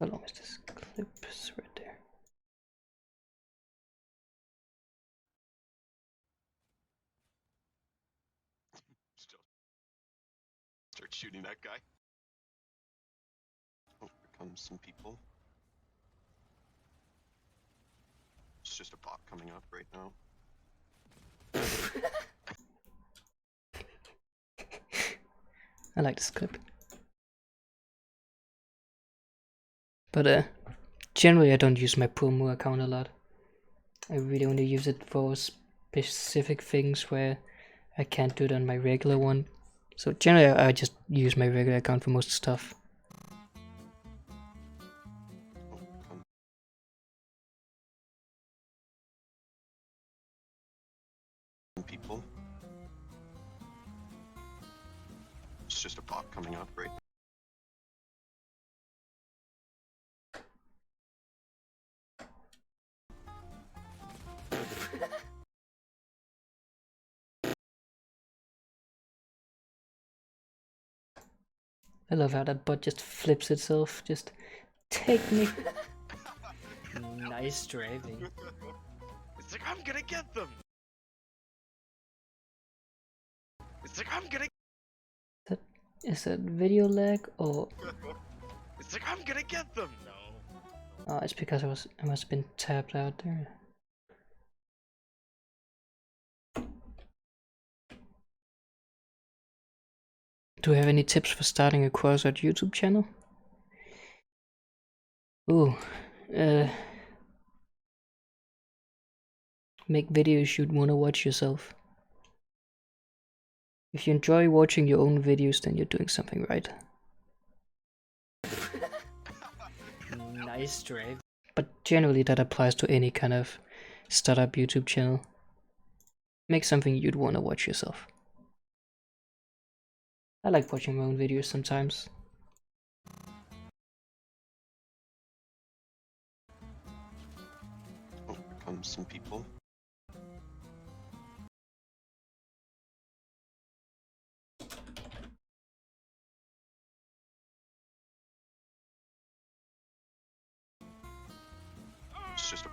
A: How long is this clip? It's right there.
C: Still start shooting that guy. Oh, here comes some people. It's just a bot coming up right now.
A: I like this clip. But generally I don't use my promo account a lot. I really only use it for specific things where I can't do it on my regular one. So generally I just use my regular account for most stuff.
C: Oh, here comes some people. It's just a bot coming up right now.
A: I love how that bot just flips itself. Just take me. Nice driving.
B: It's like I'm gonna get them. It's like I'm gonna.
A: Is that video lag or?
B: It's like I'm gonna get them. No.
A: Oh, it's because I must have been tapped out there. Do you have any tips for starting a cross-out YouTube channel? Ooh, make videos you'd want to watch yourself. If you enjoy watching your own videos, then you're doing something right. Nice drive. But generally that applies to any kind of startup YouTube channel. Make something you'd want to watch yourself. I like watching my own videos sometimes.
C: Oh, here comes some people. It's just a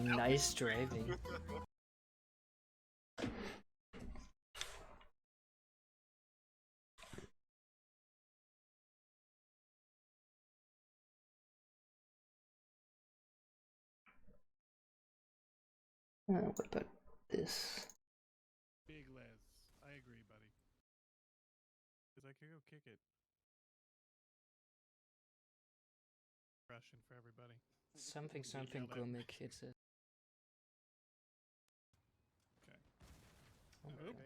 A: Nice driving. What about this?
E: Big Les. I agree, buddy. Because I could go kick it. Russian for everybody.
A: Something
E: Yell out.
A: Gromek. It's a.
E: Okay.
A: Oh,
E: Oop.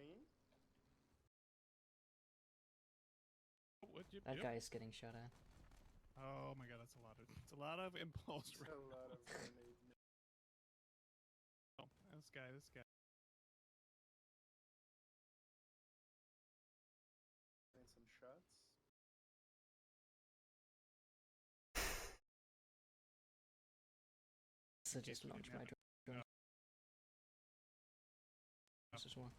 E: What
A: That guy is getting shot at.
E: Oh my god, that's a lot of impulse.
F: It's a lot of grenade.
E: Oh, this guy.
F: And some shots.
A: So just launch my drone. This is one.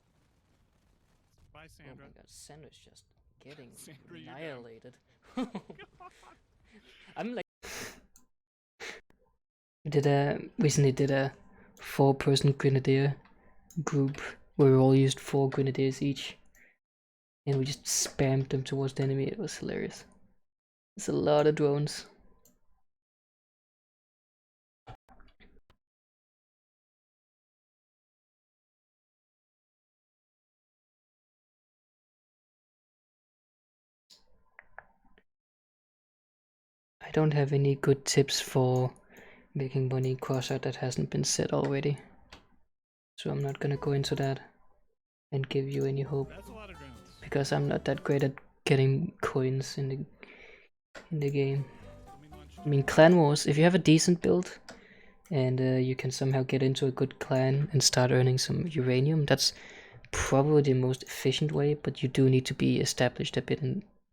E: Bye,
A: Oh
E: Sandra.
A: my god, Sandra's just getting
E: Sandra, you're down.
A: annihilated. I'm like, recently did a 4-person grenadier group where we all used 4 grenadiers each, and we just spammed them towards the enemy. It was hilarious. There's a lot of drones. I don't have any good tips for making money cross-out that hasn't been said already, so I'm not gonna go into that and give you any hope,
E: That's a lot of drones.
A: because I'm not that great at getting coins in the game.
E: Let me launch
A: I mean, Clan Wars, if you have a decent build and you can somehow get into a good clan and start earning some uranium, that's probably the most efficient way, but you do need to be established a bit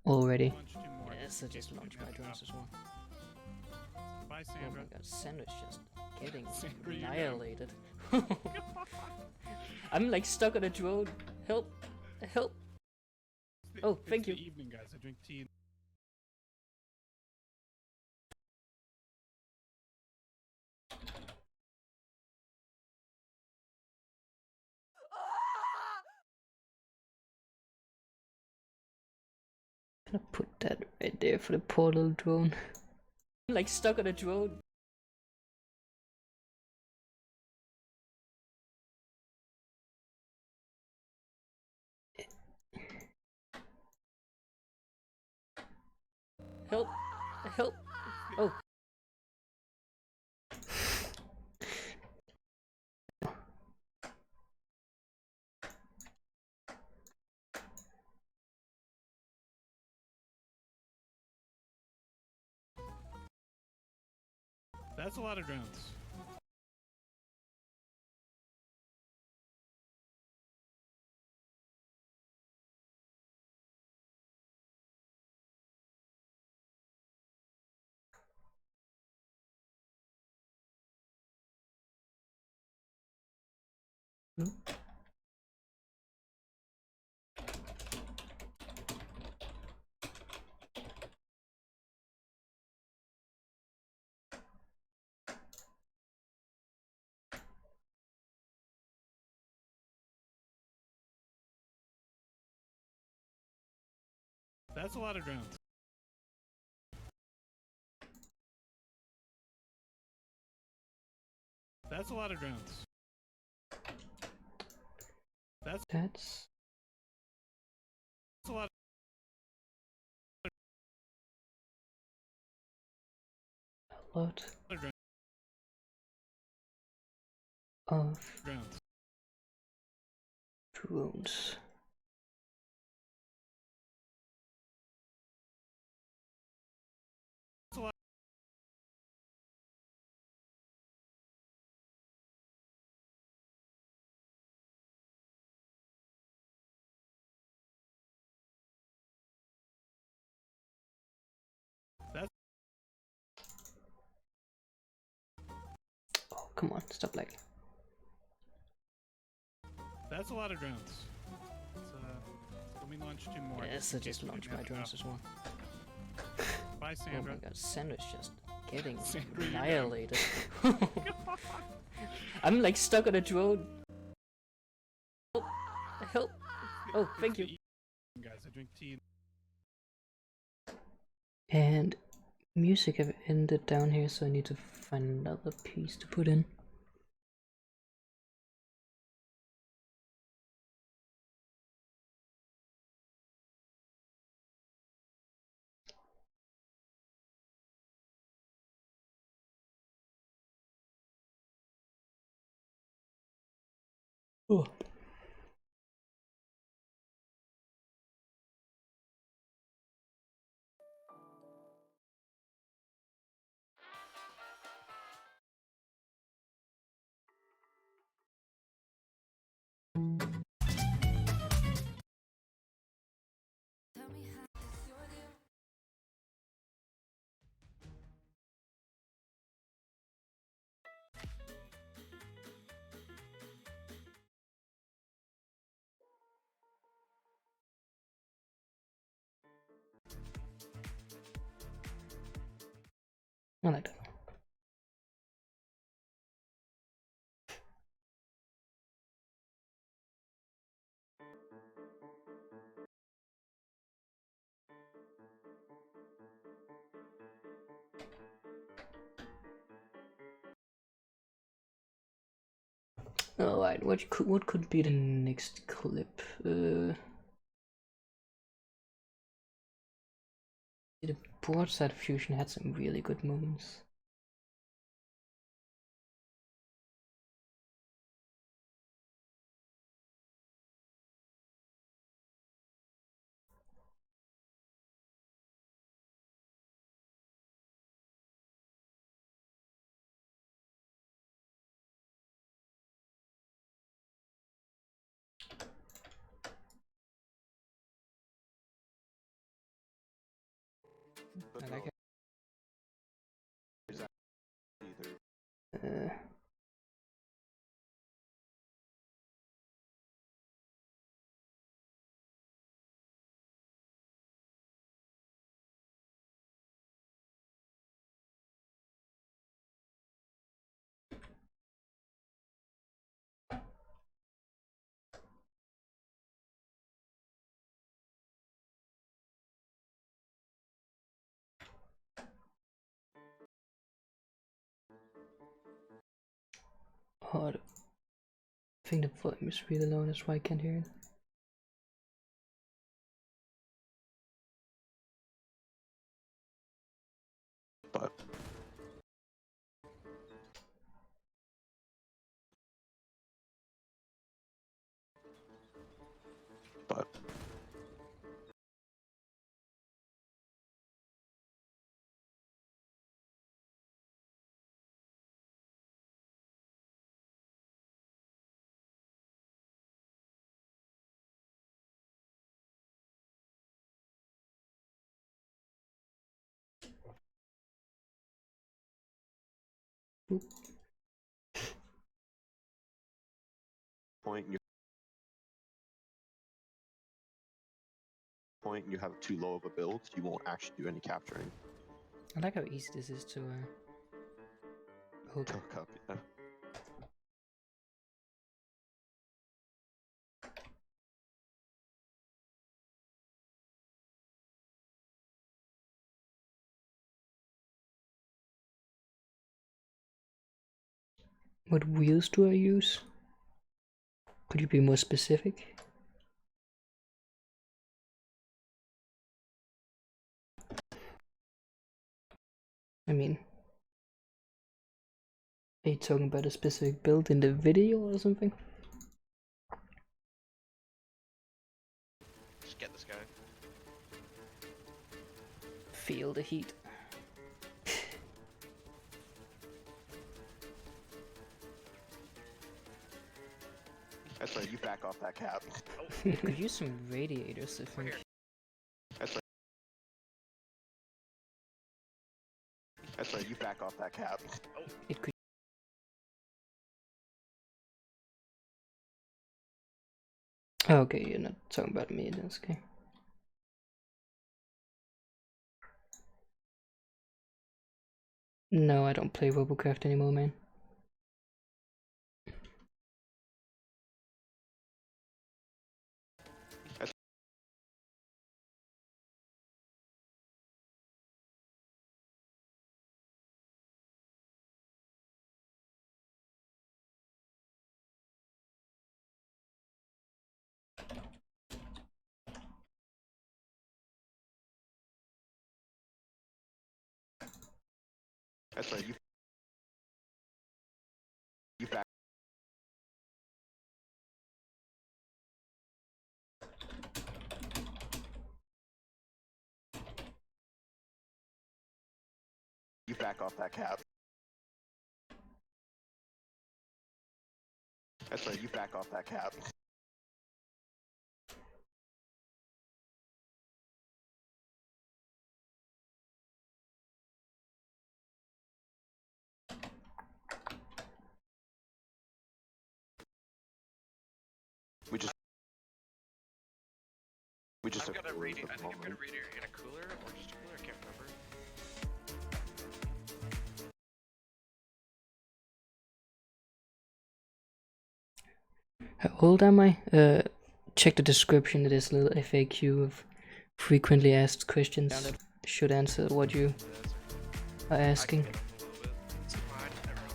A: already.
E: launch 2 more.
A: Yes, I just launched my drones as well.
E: Bye,
A: Oh
E: Sandra.
A: my god, Sandra's just getting
E: Sandra, you're down.
A: annihilated. I'm like stuck on a drone. Help! Help! Oh,
E: It's
A: thank
E: the
A: you.
E: evening, guys. I drink tea.
A: I'm gonna put that right there for the poor little drone. I'm like stuck on a drone. Help! Help! Oh.
E: That's a lot of drones. That's a lot of drones. That's a lot of drones. That's a lot
A: a lot
E: of drones.
A: of
E: Drones.
A: drones.
E: That's a lot. That's
A: Oh, come on, stop lagging.
E: That's a lot of drones. Let me launch 2 more.
A: Yes, I just launched my drones as well.
E: Bye,
A: Oh
E: Sandra.
A: my god, Sandra's just getting
E: Sandra, you're down.
A: annihilated. I'm like stuck on a drone. Help! Help! Oh,
E: It's
A: thank
E: the
A: you.
E: evening, guys. I drink tea.
A: And music have ended down here, so I need to find another piece to put in. Oh. I like that. Alright, what could be the next clip? The broadside fusion had some really good moments.
C: But
A: I like
C: no,
A: it.
C: there's either.
A: Oh, I think the volume is really low, that's why I can't hear it.
C: But
A: Oop.
C: point you have too low of a build, you won't actually do any capturing.
A: I like how easy this is to hook.
C: Hook up, yeah.
A: What wheels do I use? Could you be more specific? I mean, are you talking about a specific build in the video or something?
B: Just get this guy.
A: Feel the heat.
C: That's right, you back off that cap.
A: You could use some radiators, I think.
C: That's right. That's right, you back off that cap.
A: It could. Oh, okay, you're not talking about me, that's okay. No, I don't play Robocraft anymore, man.
C: That's right, you back. You back off that cap. That's right, you back off that cap. We just
B: I've
C: have
B: got a
C: coolers
B: radiator.
C: at
B: I
C: the
B: think I've got a
C: moment.
B: radiator in a cooler or just a cooler. I can't remember.
A: How old am I? Check the description. It is a little FAQ of frequently asked questions. Should answer what you are asking.
B: I can get a little bit. It's fine, never really.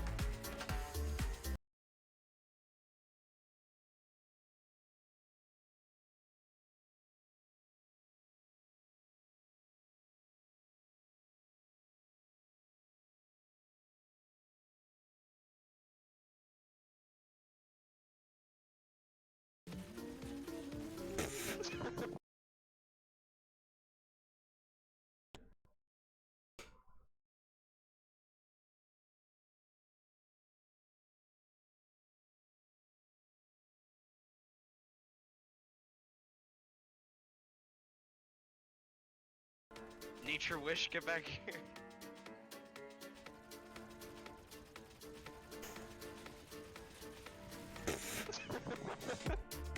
B: Nature Wish, get back here.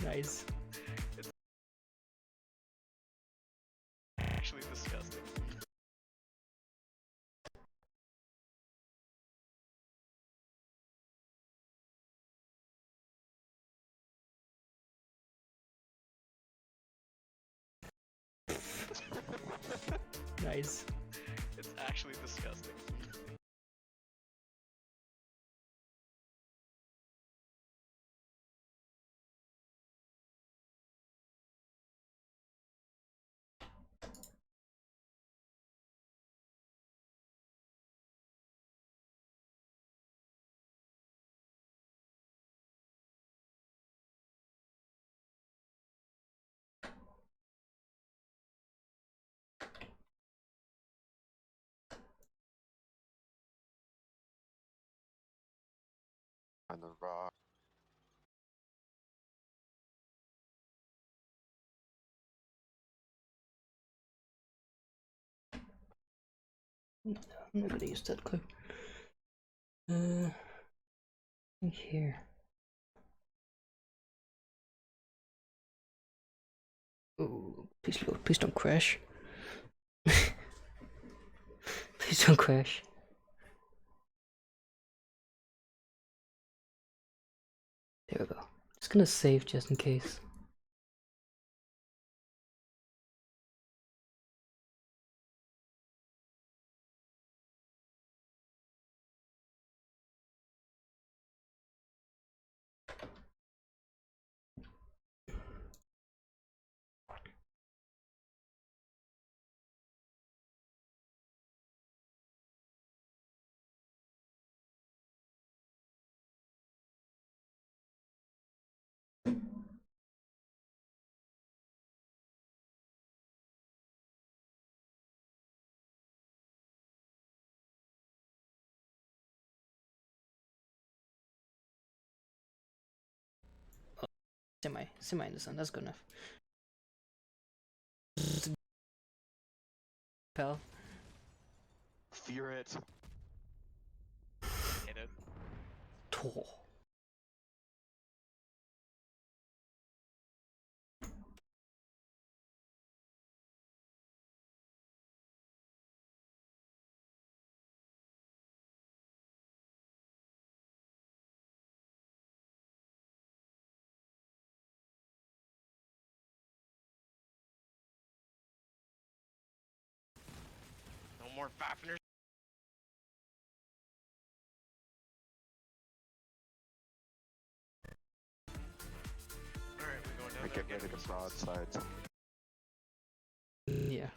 A: Nice.
B: Actually disgusting.
A: Nice.
B: It's actually disgusting.
C: On the rock.
A: I'm not gonna use that clip. I think here. Oh, please load. Please don't crash. Please don't crash. There we go. Just gonna save just in case. Semi in the sun, that's good enough. Pal.
C: Fear it.
B: Hit it.
A: Tor.
B: No more Fafners. Alright, we going down
C: I
B: there
C: get ready
B: again.
C: to broadsides.
A: Yeah.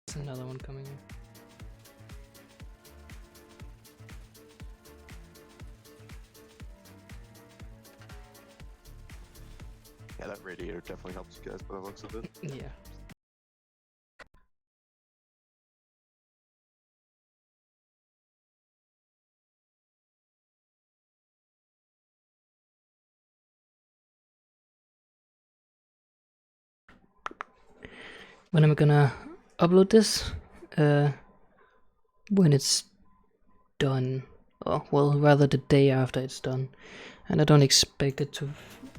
A: There's another one coming in.
C: Yeah, that radiator definitely helps you guys by the looks of it.
A: Yeah. When am I gonna upload this? When it's done. Oh, well, rather the day after it's done. And I don't expect it to.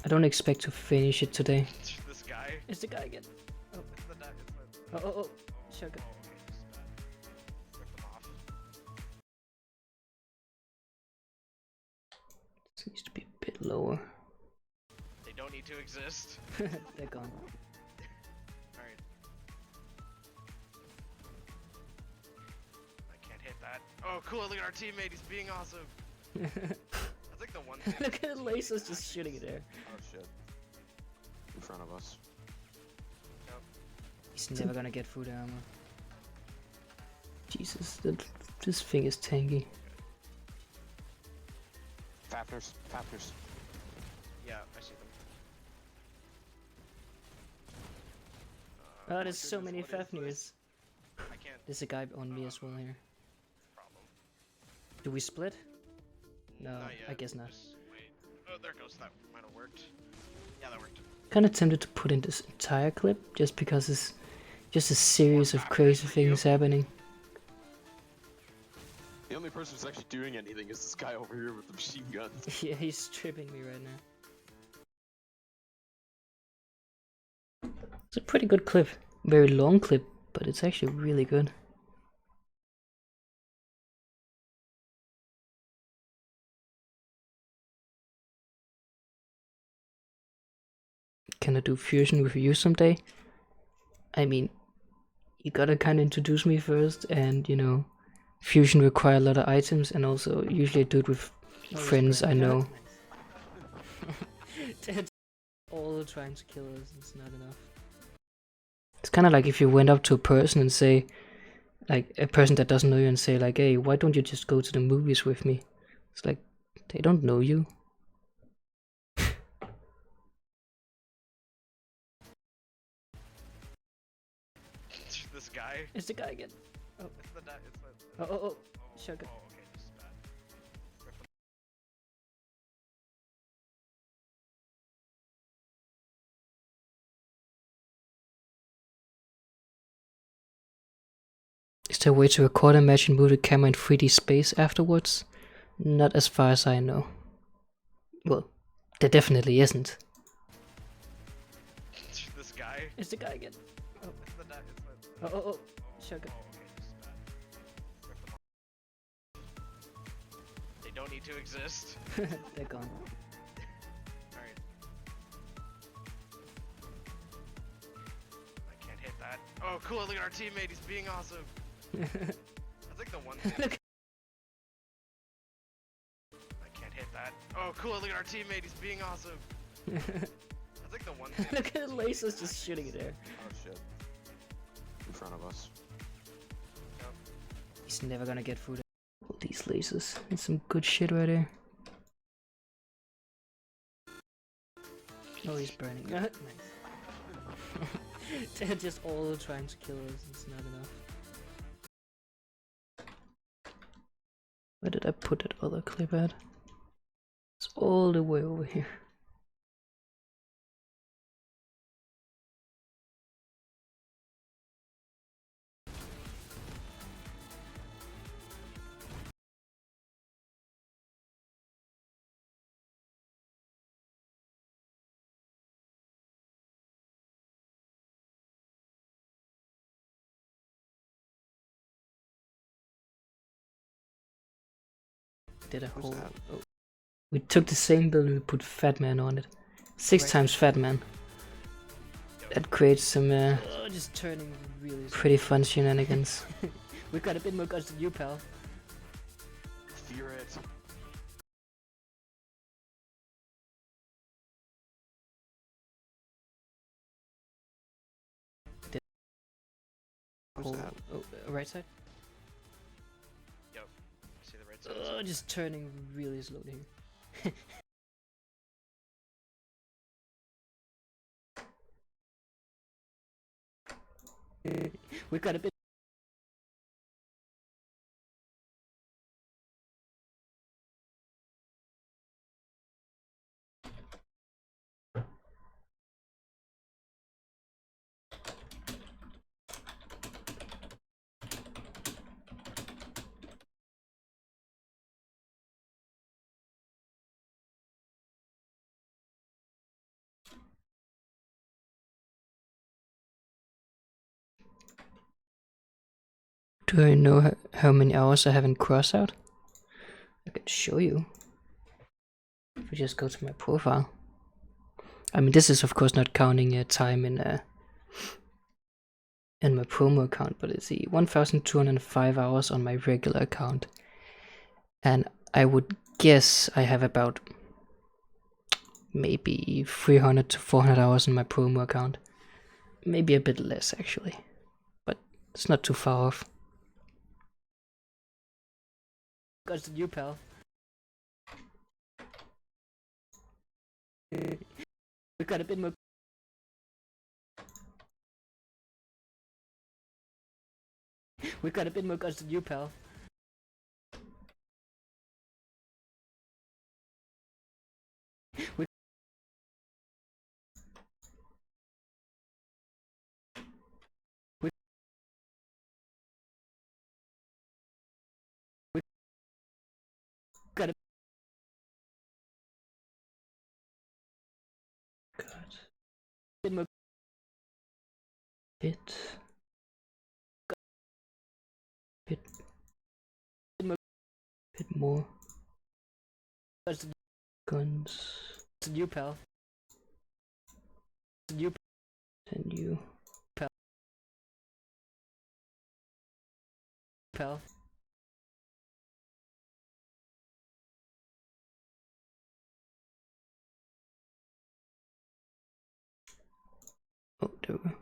A: I don't expect to finish it today.
B: This guy.
A: It's the guy again.
B: It's the
A: Oh, shotgun.
B: okay.
A: This needs to be a bit lower.
B: They don't need to exist.
A: They're gone.
B: Alright. I can't hit that. Oh, cool, look at our teammate, he's being awesome. That's like the one thing.
A: Look at the lasers just shooting it there.
C: Oh shit. In front of us.
A: He's never gonna get through the armor. Jesus, this thing is tanky.
C: Fafners. Fafners.
B: Yeah, I see them.
A: Oh, there's so many Fafnir's.
B: I can't.
A: There's a guy on me as well here.
B: Problem.
A: Do we split? No,
B: Not yet.
A: I guess not.
B: Just wait. Oh, there goes. That might have worked. Yeah, that worked.
A: Kinda tempted to put in this entire clip just because it's just a series of crazy things happening.
C: The only person who's actually doing anything is this guy over here with the machine gun.
A: Yeah, he's tripping me right now. It's a pretty good clip. Very long clip, but it's actually really good. Can I do fusion with you someday? I mean, you gotta kinda introduce me first, and you know, fusion require a lot of items, and also usually I do it with friends I know. All trying to kill us, it's not enough. It's kinda like if you went up to a person and say, like a person that doesn't know you, and say like, hey, why don't you just go to the movies with me? It's like, they don't know you.
B: This guy.
A: It's the guy again. Oh,
B: It's the guy. It's the.
A: oh, shotgun.
B: Oh, okay, this is bad.
A: Is there a way to record a match and move the camera in 3D space afterwards? Not as far as I know. Well, there definitely isn't.
B: This guy.
A: It's the guy again. Oh,
B: It's the guy. It's the.
A: oh, shotgun.
B: Oh, okay, this is bad. They don't need to exist.
A: They're gone.
B: Alright. I can't hit that. Oh, cool, look at our teammate, he's being awesome. That's like the one thing.
A: Look.
B: I can't hit that. Oh, cool, look at our teammate, he's being awesome. That's like the one thing.
A: Look at the lasers just shooting it there.
C: Oh shit. In front of us.
A: He's never gonna get through all these lasers. It's some good shit right there. Oh, he's burning. Nice. They're just all trying to kill us. It's not enough. Where did I put that other clip at? It's all the way over here. Did a whole.
C: that?
A: Oh. We took the same build and we put Fat Man on it. 6 times Fat Man. That creates some just turning really pretty fun shenanigans. We've got a bit more guns than you, pal.
C: Fear it. Where's that?
A: Oh, right side.
B: Yep. I see the right side.
A: Just turning really slowly here. We've got a bit. Do I know how many hours I have in Crossout? I can show you. If we just go to my profile. I mean, this is of course not counting time in my promo account, but it's the 1,205 hours on my regular account. And I would guess I have about maybe 300 to 400 hours on my promo account. Maybe a bit less actually, but it's not too far off. Regards to you, pal. We got a bit more. We got a bit more guns than you, pal. We got a God. Bit more. Bit more. Guns. Than you, pal. Than you. Than you, pal. Pal. Oh, there we go.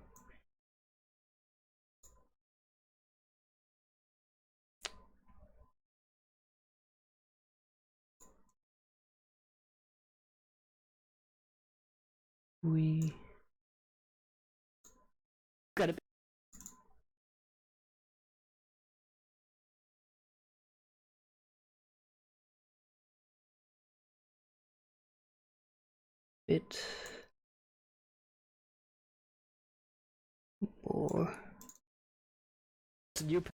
A: We got a bit more. Than you, pal.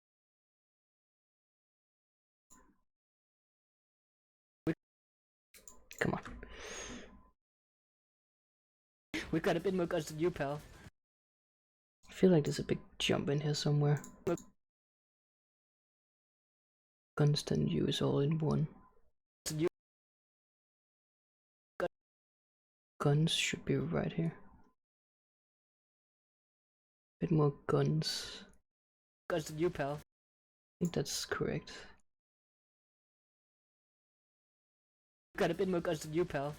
A: Come on. We got a bit more guns than you, pal. I feel like there's a big jump in here somewhere. Guns than you is all in one. Guns should be right here. Bit more guns. Guns than you, pal. I think that's correct. Got a bit more guns than you, pal.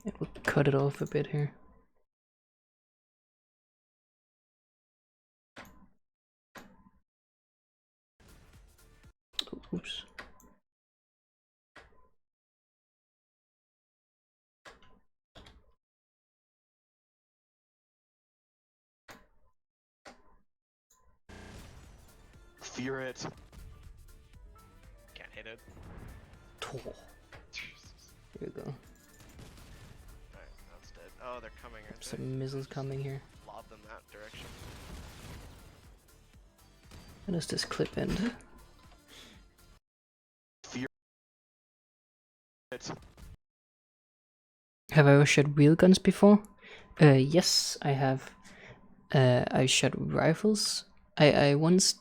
A: And we'll cut it off a bit here. Oh, oops.
C: Fear it.
B: Can't hit it.
A: Oh,
B: Jesus.
A: here we go.
B: Alright, that's dead. Oh, they're coming, aren't they?
A: Some missiles coming here.
B: Lob them that direction.
A: When does this clip end?
C: Fear it.
A: Have I ever shot wheel guns before? Yes, I have. I shot rifles. I once,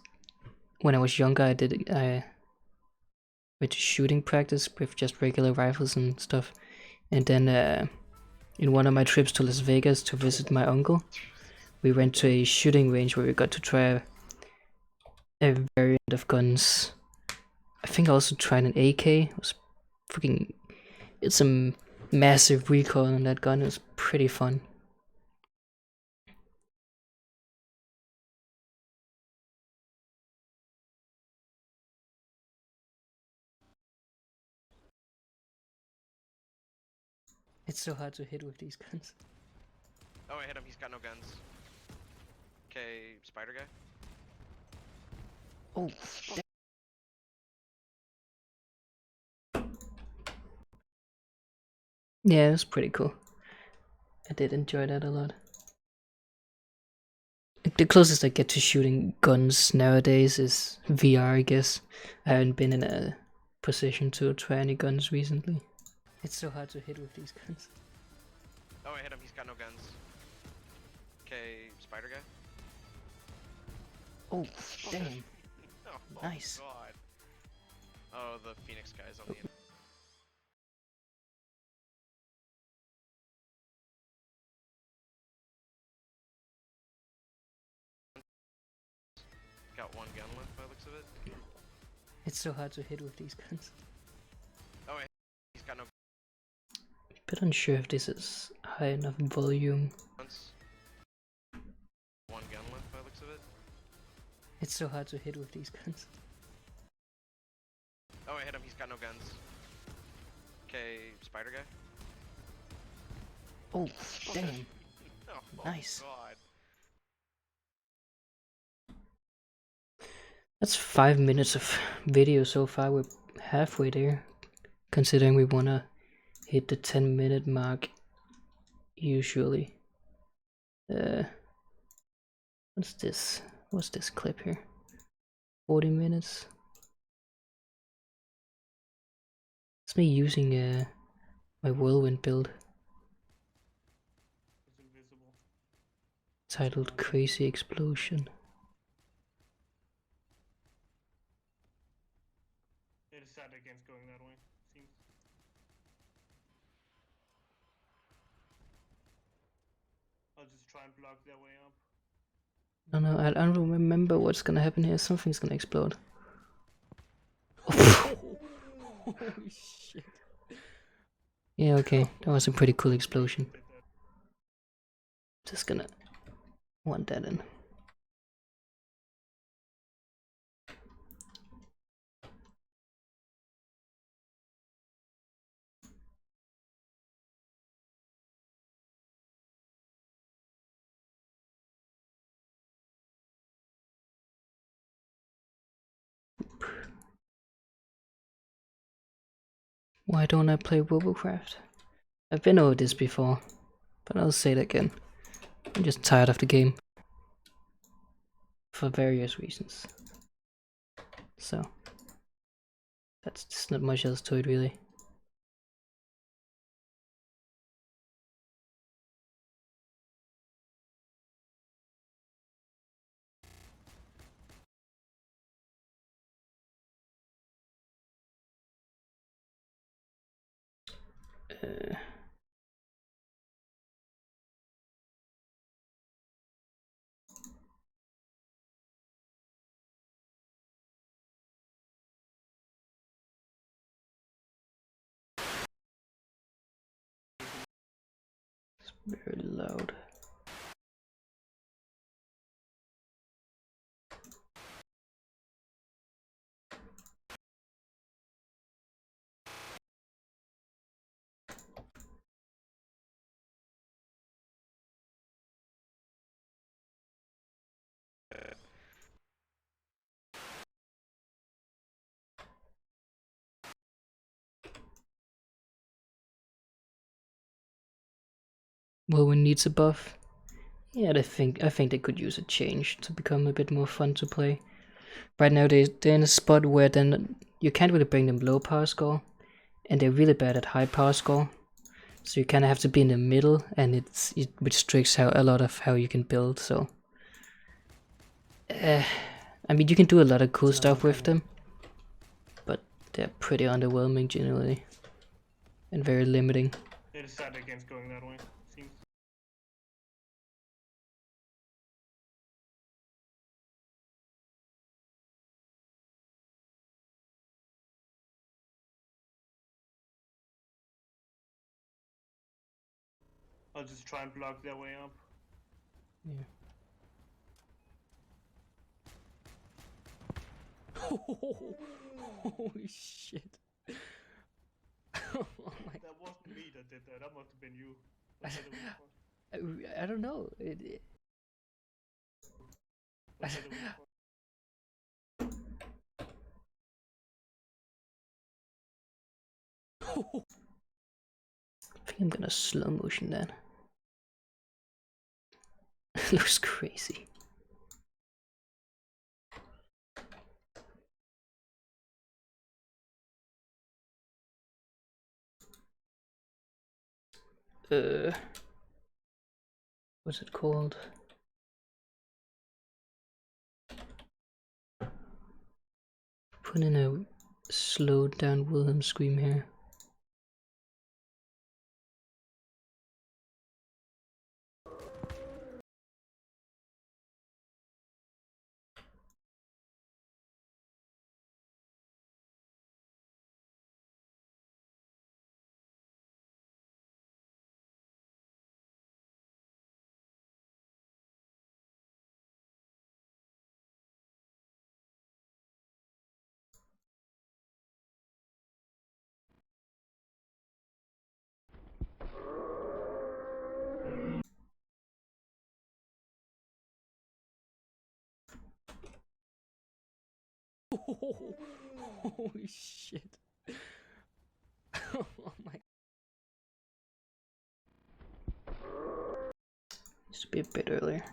A: when I was younger, I went to shooting practice with just regular rifles and stuff. And then in one of my trips to Las Vegas to visit my uncle, we went to a shooting range where we got to try a variant of guns. I think I also tried an AK. It was freaking... It's a massive recoil on that gun. It was pretty fun. It's so hard to hit with these guns.
B: Oh, I hit him. He's got no guns. Okay, spider guy.
A: Oh, yeah, it was pretty cool. I did enjoy that a lot. The closest I get to shooting guns nowadays is VR, I guess. I haven't been in a position to try any guns recently. It's so hard to hit with these guns.
B: Oh, I hit him. He's got no guns. Okay, spider guy.
A: Oh, damn.
B: Oh,
A: Nice.
B: God. Oh, the Phoenix guy's on the got one gun left by the looks of it.
A: It's so hard to hit with these guns.
B: Oh, wait, he's got no
A: Bit unsure if this is high enough volume.
B: guns. One gun left by the looks of it.
A: It's so hard to hit with these guns.
B: Oh, I hit him, he's got no guns. Okay, spider guy.
A: Oh, damn.
B: Oh,
A: Nice.
B: God.
A: That's 5 minutes of video so far. We're halfway there, considering we wanna hit the 10-minute mark usually. What's this? What's this clip here? 40 minutes. It's me using my whirlwind build
E: It's invisible.
A: titled Crazy Explosion.
E: They decided against going that way. Seems. I'll just try and block their way up.
A: No, no, I don't remember what's gonna happen here. Something's gonna explode. Holy shit. Yeah, okay. That was a pretty cool explosion. Just gonna want that in. Why don't I play Robocraft? I've been over this before, but I'll say it again. I'm just tired of the game. For various reasons. So, that's just not much else to it really. It's very loud. Whirlwind needs a buff. Yeah, I think they could use a change to become a bit more fun to play. Right now they're in a spot where then you can't really bring them low power score, and they're really bad at high power score. So you kind of have to be in the middle, and it restricts a lot of how you can build. So, I mean, you can do a lot of cool stuff with them, but they're pretty underwhelming generally, and very limiting.
E: They decided against going that way. Seems. I'll just try and block their way up.
A: Yeah. Holy shit. Oh my.
E: That wasn't me that did that. That must have been you. What did it weak for?
A: I don't know.
E: What did it weak for?
A: I think I'm gonna slow motion that. It looks crazy. What's it called? Put in a slowed down Wilhelm scream here. Holy shit. Oh my. Used to be a bit earlier.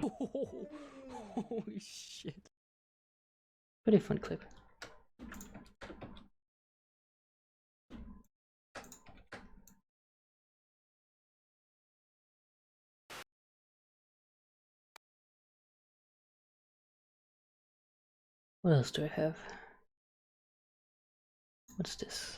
A: Holy shit. Pretty fun clip. What else do I have? What's this?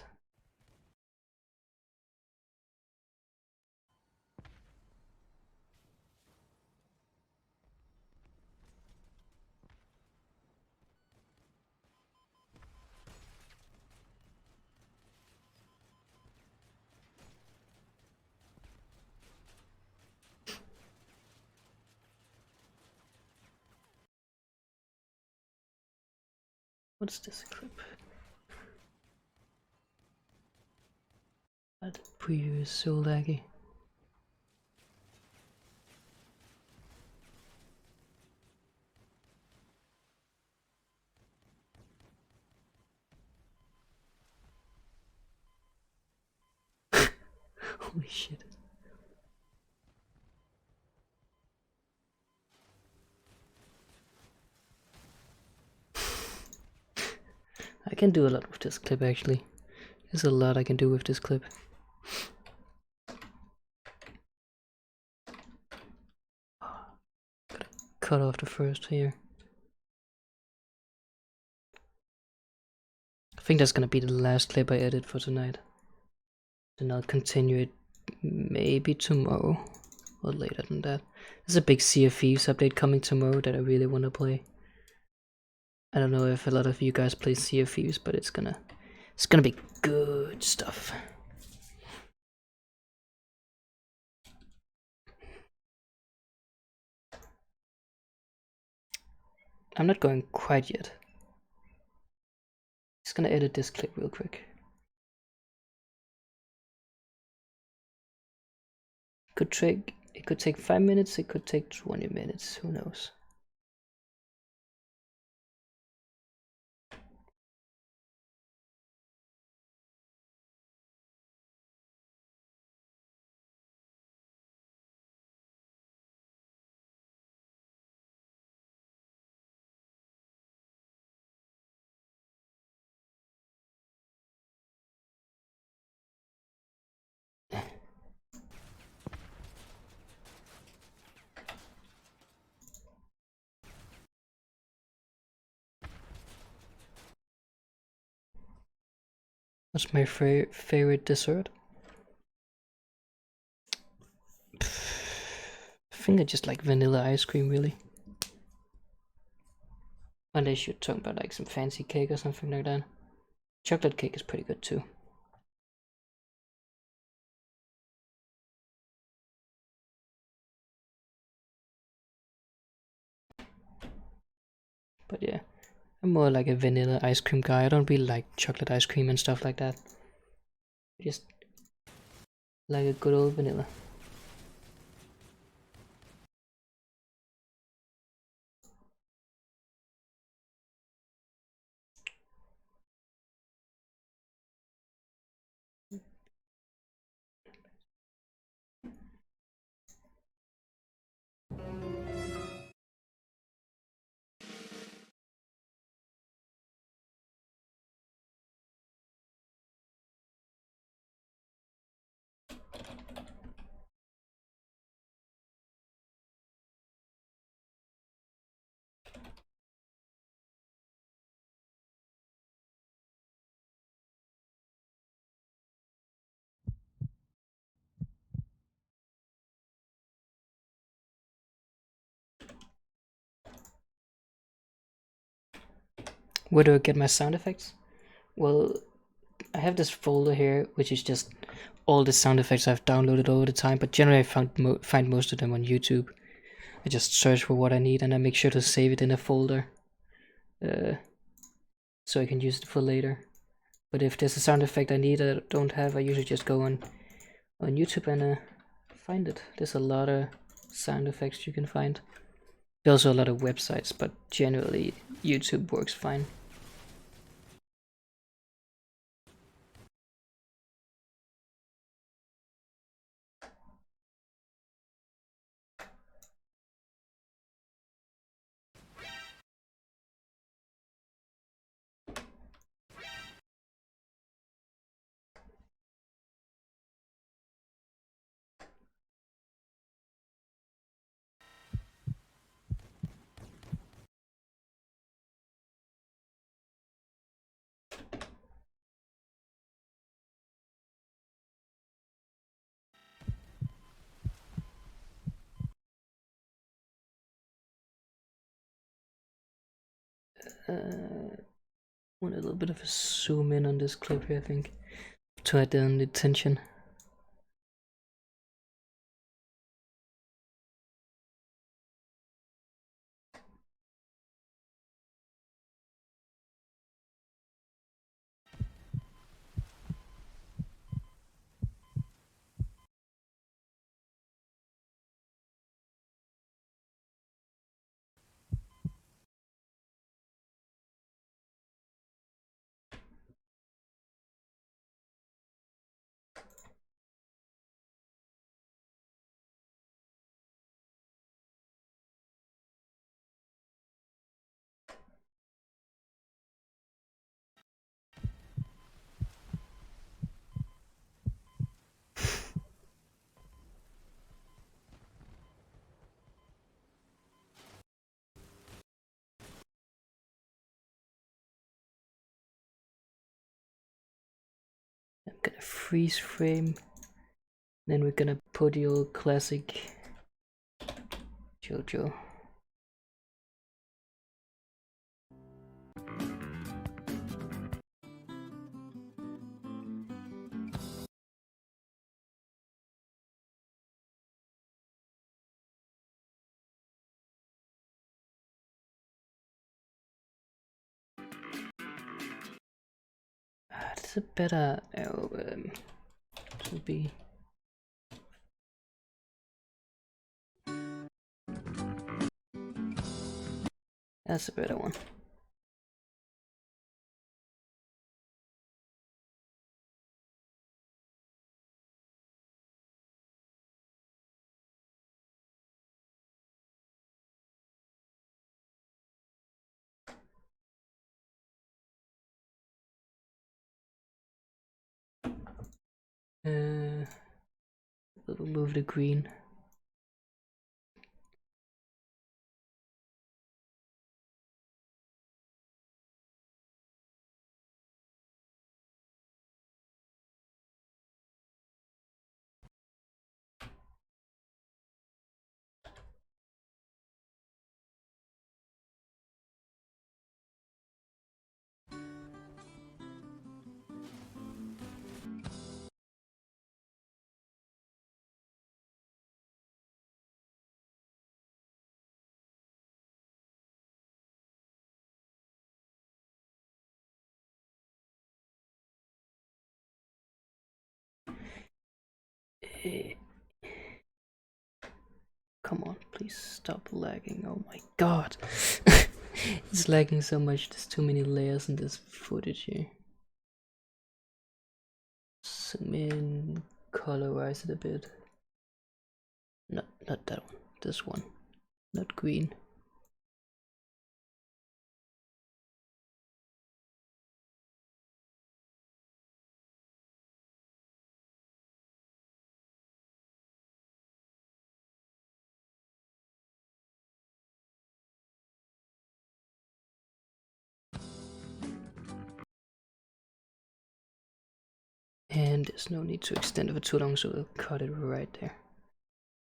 A: What's this clip? The preview is so laggy. Holy shit. I can do a lot with this clip actually. There's a lot I can do with this clip. Gotta cut off the first here. I think that's gonna be the last clip I edit for tonight. Then I'll continue it maybe tomorrow or later than that. There's a big Sea of Thieves update coming tomorrow that I really want to play. I don't know if a lot of you guys play Sea of Thieves, but it's gonna be good stuff. I'm not going quite yet. Just gonna edit this clip real quick. It could take 5 minutes, it could take 20 minutes, who knows. What's my favorite dessert? I think I just like vanilla ice cream, really. Unless you're talking about like some fancy cake or something like that. Chocolate cake is pretty good too. But yeah, I'm more like a vanilla ice cream guy. I don't really like chocolate ice cream and stuff like that. Just like a good old vanilla. Where do I get my sound effects? Well, I have this folder here, which is just all the sound effects I've downloaded over the time, but generally I find most of them on YouTube. I just search for what I need and I make sure to save it in a folder, so I can use it for later. But if there's a sound effect I need I don't have, I usually just go on YouTube and find it. There's a lot of sound effects you can find. There's also a lot of websites, but generally YouTube works fine. Want a little bit of a zoom in on this clip here, I think, to add down the tension. I'm gonna freeze frame, then we're gonna put the old classic JoJo. This is a better to be. That's a better one. We'll move the green. Come on, please stop lagging. Oh my god. It's lagging so much. There's too many layers in this footage here. Zoom in, colorize it a bit. Not that one. This one. Not green. And there's no need to extend it for too long, so we'll cut it right there.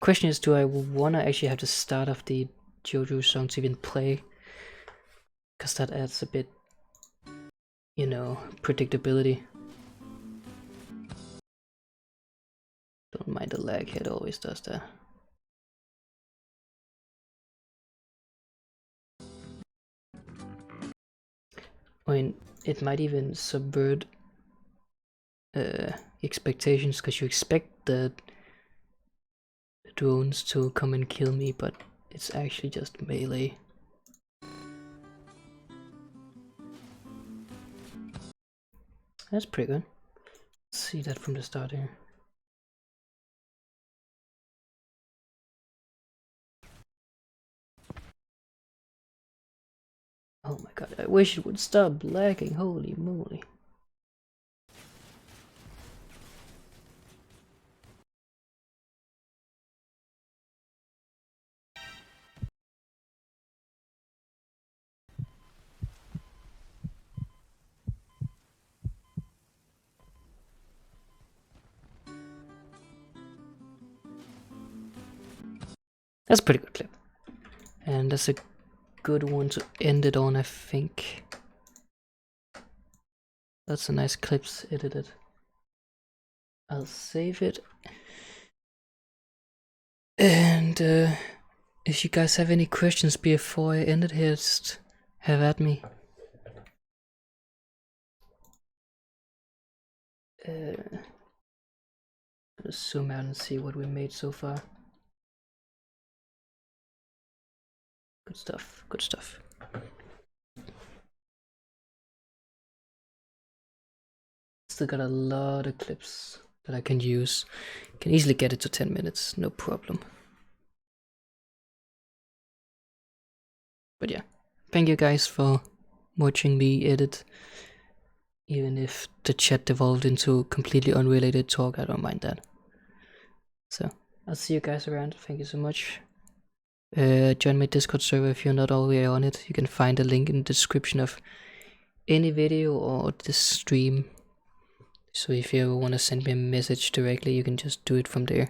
A: Question is, do I wanna actually have the start of the JoJo song to even play? Because that adds a bit, you know, predictability. Don't mind the lag, it always does that. I mean, it might even subvert expectations, because you expect the drones to come and kill me, but it's actually just melee. That's pretty good. See that from the start here. Oh my god, I wish it would stop lagging, holy moly. That's a pretty good clip. And that's a good one to end it on, I think. That's a nice clips edited. I'll save it. And if you guys have any questions before I end it here, just have at me. Let's zoom out and see what we made so far. Good stuff, good stuff. Still got a lot of clips that I can use. Can easily get it to 10 minutes, no problem. But yeah, thank you guys for watching me edit. Even if the chat devolved into completely unrelated talk, I don't mind that. So, I'll see you guys around. Thank you so much. Join my Discord server if you're not already on it. You can find a link in the description of any video or this stream. So if you ever want to send me a message directly, you can just do it from there.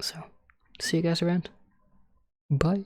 A: So, see you guys around. Bye.